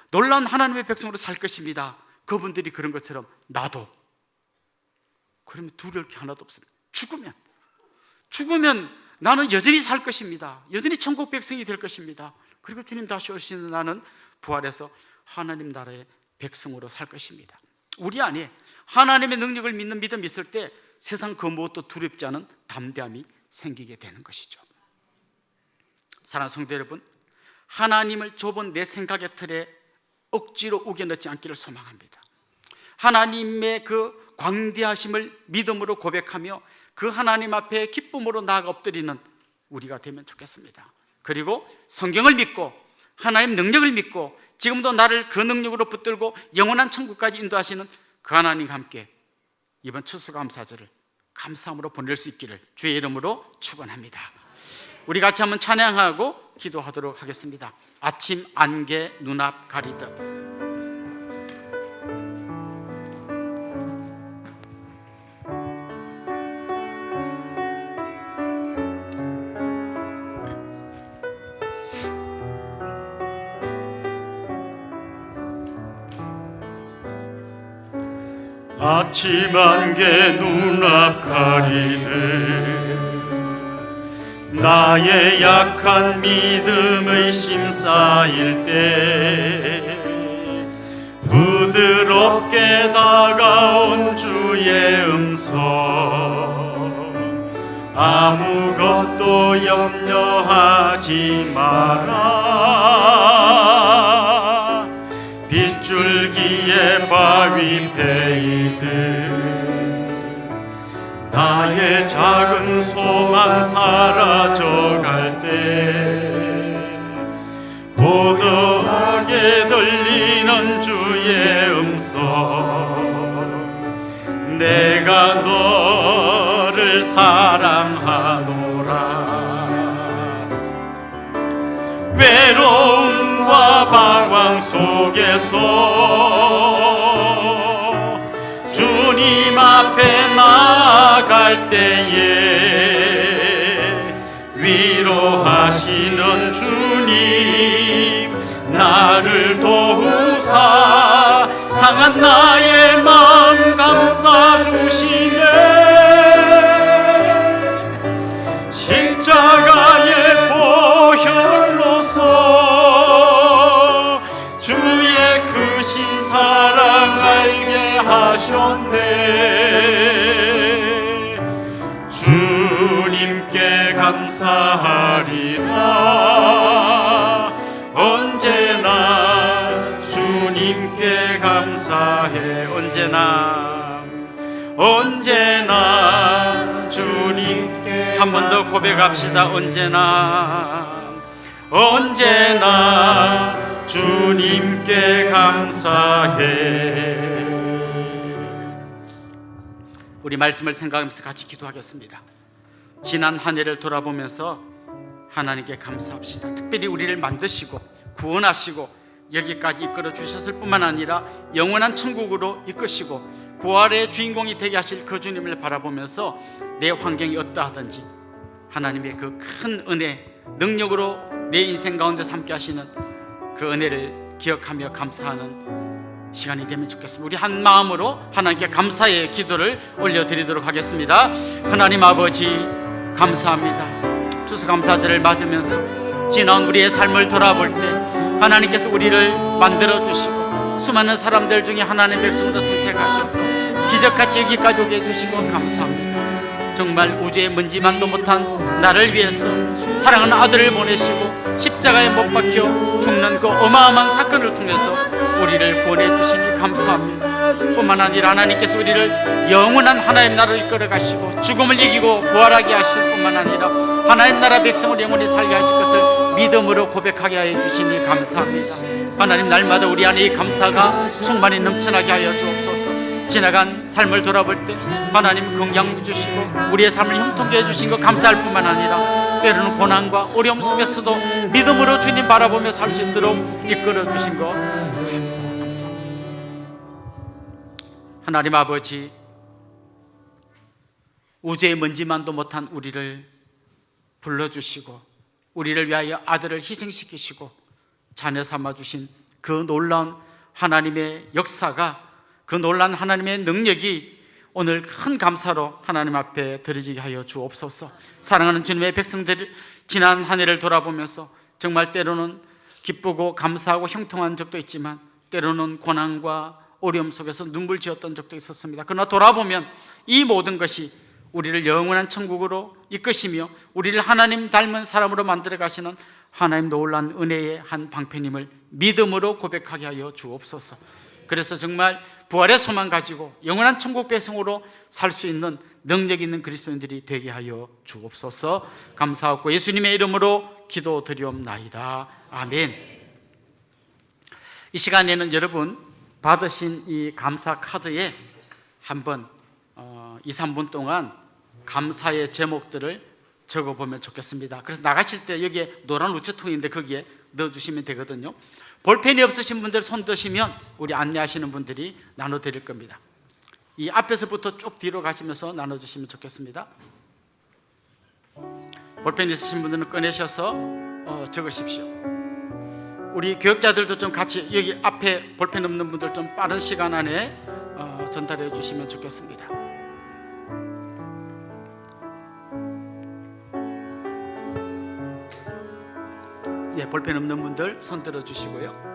놀라운 하나님의 백성으로 살 것입니다. 그분들이 그런 것처럼 나도, 그러면 두려울 게 하나도 없습니다. 죽으면 나는 여전히 살 것입니다. 여전히 천국 백성이 될 것입니다. 그리고 주님 다시 오시는 나는 부활해서 하나님 나라의 백성으로 살 것입니다. 우리 안에 하나님의 능력을 믿는 믿음이 있을 때 세상 그 무엇도 두렵지 않은 담대함이 생기게 되는 것이죠. 사랑하는 성도 여러분, 하나님을 좁은 내 생각의 틀에 억지로 우겨넣지 않기를 소망합니다. 하나님의 그 광대하심을 믿음으로 고백하며 그 하나님 앞에 기쁨으로 나아가 엎드리는 우리가 되면 좋겠습니다. 그리고 성경을 믿고 하나님 능력을 믿고 지금도 나를 그 능력으로 붙들고 영원한 천국까지 인도하시는 그 하나님과 함께 이번 추수감사절을 감사함으로 보낼 수 있기를 주의 이름으로 축원합니다. 우리 같이 한번 찬양하고 기도하도록 하겠습니다. 아침 안개 눈앞 가리듯. 아침 안개 눈앞 가리듯 나의 약한 믿음의 심 쌓일 때 부드럽게 다가온 주의 음성 아무것도 염려하지 마라 빗줄기에 바위 베이듯 나의 작은 소망 사라져갈 때 보도하게 들리는 주의 음성 내가 너를 사랑하노라 외로움과 방황 속에서 주님 앞에 나아갈 때에 위로하시는 주님 나를 도우사 상한 나의 마음 감싸주시네 십자가의 감사하리라. 언제나 주님께 감사해. 언제나 주님께 한 번 더 고백합시다. 언제나 주님께 감사해. 우리 말씀을 생각하면서 같이 기도하겠습니다. 지난 한 해를 돌아보면서 하나님께 감사합시다. 특별히 우리를 만드시고 구원하시고 여기까지 이끌어 주셨을 뿐만 아니라 영원한 천국으로 이끄시고 부활의 주인공이 되게 하실 그 주님을 바라보면서 내 환경이 어떠하든지 하나님의 그 큰 은혜, 능력으로 내 인생 가운데서 함께 하시는 그 은혜를 기억하며 감사하는 시간이 되면 좋겠습니다. 우리 한 마음으로 하나님께 감사의 기도를 올려드리도록 하겠습니다. 하나님 아버지 감사합니다. 추수감사절을 맞으면서 지난 우리의 삶을 돌아볼 때 하나님께서 우리를 만들어주시고 수많은 사람들 중에 하나님의 백성으로 선택하셔서 기적같이 여기까지 오게 해주시고 감사합니다. 정말 우주의 먼지만도 못한 나를 위해서 사랑하는 아들을 보내시고 십자가에 못 박혀 죽는 그 어마어마한 사건을 통해서 우리를 구원해 주시니 감사합니다. 뿐만 아니라 하나님께서 우리를 영원한 하나님 나라로 이끌어 가시고 죽음을 이기고 부활하게 하실 뿐만 아니라 하나님 나라 백성을 영원히 살게 하실 것을 믿음으로 고백하게 하여 주시니 감사합니다. 하나님, 날마다 우리 안에 이 감사가 충만히 넘쳐나게 하여 주옵소서. 지나간 삶을 돌아볼 때 하나님 건강 주시고 우리의 삶을 형통케 해주신 것 감사할 뿐만 아니라 때로는 고난과 어려움 속에서도 믿음으로 주님 바라보며 살 수 있도록 이끌어 주신 것 감사합니다. 하나님 아버지, 우주의 먼지만도 못한 우리를 불러주시고 우리를 위하여 아들을 희생시키시고 자녀 삼아주신 그 놀라운 하나님의 역사가, 그 놀라운 하나님의 능력이 오늘 큰 감사로 하나님 앞에 드리게 하여 주옵소서. 사랑하는 주님의 백성들, 지난 한 해를 돌아보면서 정말 때로는 기쁘고 감사하고 형통한 적도 있지만 때로는 고난과 어려움 속에서 눈물 지었던 적도 있었습니다. 그러나 돌아보면 이 모든 것이 우리를 영원한 천국으로 이끄시며 우리를 하나님 닮은 사람으로 만들어 가시는 하나님 놀라운 은혜의 한 방편임을 믿음으로 고백하게 하여 주옵소서. 그래서 정말 부활의 소망 가지고 영원한 천국 백성으로 살 수 있는 능력 있는 그리스도인들이 되게 하여 주옵소서. 감사하고 예수님의 이름으로 기도드리옵나이다. 아멘. 이 시간에는 여러분 받으신 이 감사 카드에 한번 2, 3분 동안 감사의 제목들을 적어보면 좋겠습니다. 그래서 나가실 때 여기에 노란 우체통인데 거기에 넣어주시면 되거든요. 볼펜이 없으신 분들 손 드시면 우리 안내하시는 분들이 나눠드릴 겁니다. 이 앞에서부터 쭉 뒤로 가시면서 나눠주시면 좋겠습니다. 볼펜 있으신 분들은 꺼내셔서 적으십시오. 우리 교역자들도 좀 같이 여기 앞에 볼펜 없는 분들 좀 빠른 시간 안에 전달해 주시면 좋겠습니다. 예, 볼펜 없는 분들 손 들어 주시고요.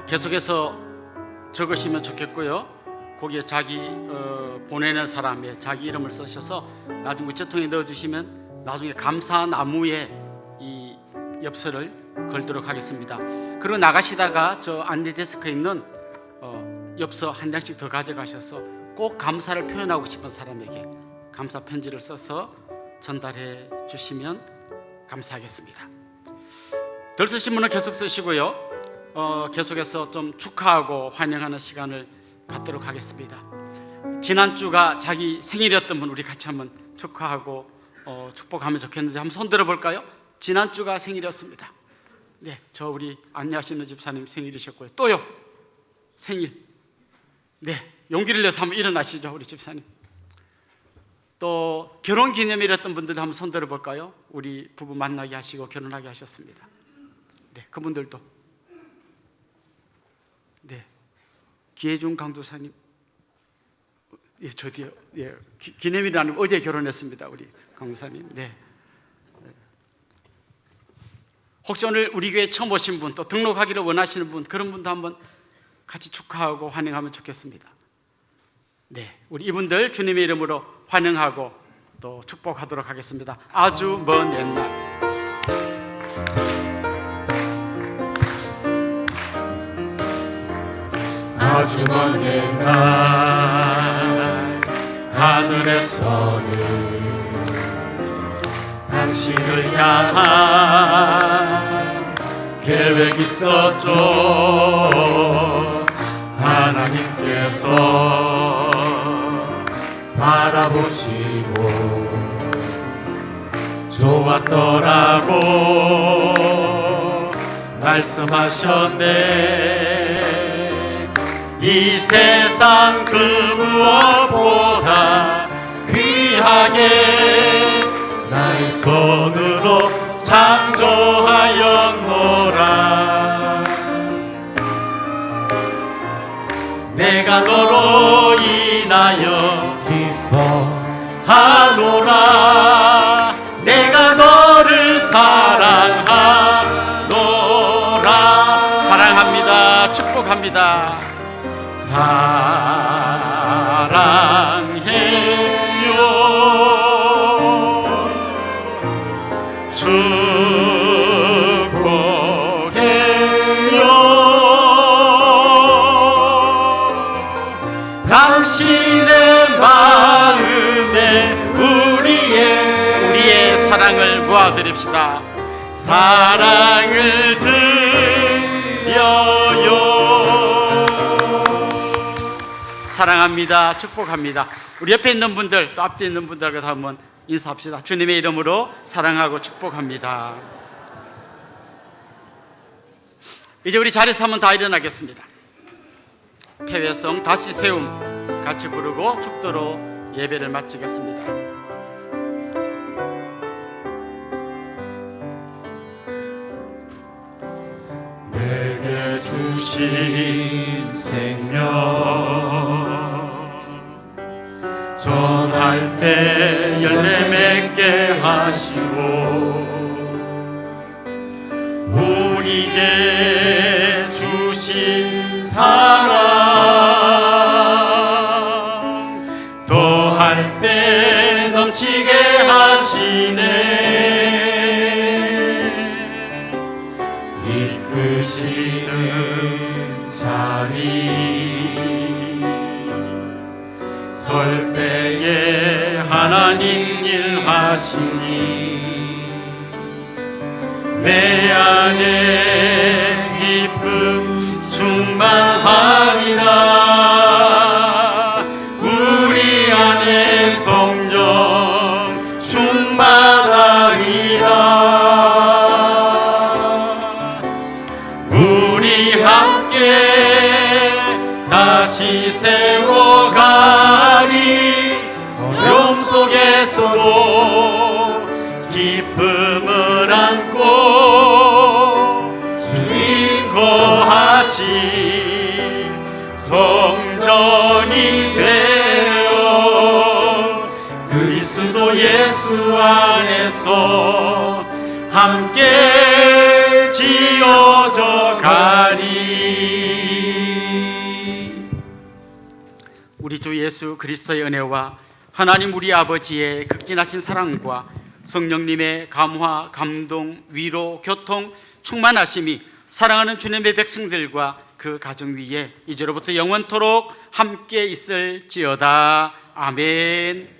계속해서 적으시면 좋겠고요. 거기에 자기 보내는 사람의 자기 이름을 쓰셔서 나중에 우체통에 넣어주시면 나중에 감사 나무에 이 엽서를 걸도록 하겠습니다. 그리고 나가시다가 저 안내 데스크에 있는 엽서 한 장씩 더 가져가셔서 꼭 감사를 표현하고 싶은 사람에게 감사 편지를 써서 전달해 주시면 감사하겠습니다. 덜 쓰신 분은 계속 쓰시고요. 계속해서 좀 축하하고 환영하는 시간을 갖도록 하겠습니다. 지난주가 자기 생일이었던 분 우리 같이 한번 축하하고 축복하면 좋겠는데 한번 손 들어볼까요? 지난주가 생일이었습니다. 네, 저 우리 안내하시는 집사님 생일이셨고요. 또요, 생일. 네, 용기를 내서 한번 일어나시죠, 우리 집사님. 또 결혼기념일이었던 분들도 한번 손 들어볼까요? 우리 부부 만나게 하시고 결혼하게 하셨습니다. 네, 그분들도. 네, 기혜중 강도사님. 예, 저 뒤에. 예, 기념일이 아니고 어제 결혼했습니다, 우리 강도사님. 네. 혹시 오늘 우리 교회 처음 오신 분, 또 등록하기를 원하시는 분, 그런 분도 한번 같이 축하하고 환영하면 좋겠습니다. 네, 우리 이분들 주님의 이름으로 환영하고 또 축복하도록 하겠습니다. 아주 먼 옛날. 아주 먼 옛날 하늘에서는 당신을 향한 계획이 있었죠. 하나님께서 바라보시고 좋았더라고 말씀하셨네. 이 세상 그 무엇보다 귀하게 나의 손으로 창조하였노라. 내가 너로 인하여 기뻐하노라. 내가 너를 사랑하노라. 사랑합니다. 축복합니다. 사랑해요. 축복해요. 당신의 마음에 우리의 사랑을 모아드립시다. 사랑을 드려요. 사랑합니다. 축복합니다. 우리 옆에 있는 분들 또 앞에 있는 분들과 한번 인사합시다. 주님의 이름으로 사랑하고 축복합니다. 이제 우리 자리에서 한번 다 일어나겠습니다. 폐회성 다시 세움 같이 부르고 축도로 예배를 마치겠습니다. 내게 주신 생명 전할 때 열매 맺게 하시고 우리에게 주신 사랑 더할 때 넘치게 하시네. 이끄시는 자리 설 때에 하나님 일하시니 내 안에 기쁨 충만하리라. 우리 안에 성령 충만하리라. 우리 함께 다시 세워가리. 어려움 속에서도 기쁨을 안고 주님 거하신 성전이 되어 그리스도 예수 안에서 함께 지어져 가리. 우리 주 예수 그리스도의 은혜와 하나님 우리 아버지의 극진하신 사랑과 성령님의 감화, 감동, 위로, 교통, 충만하심이 사랑하는 주님의 백성들과 그 가정 위에 이제로부터 영원토록 함께 있을지어다. 아멘.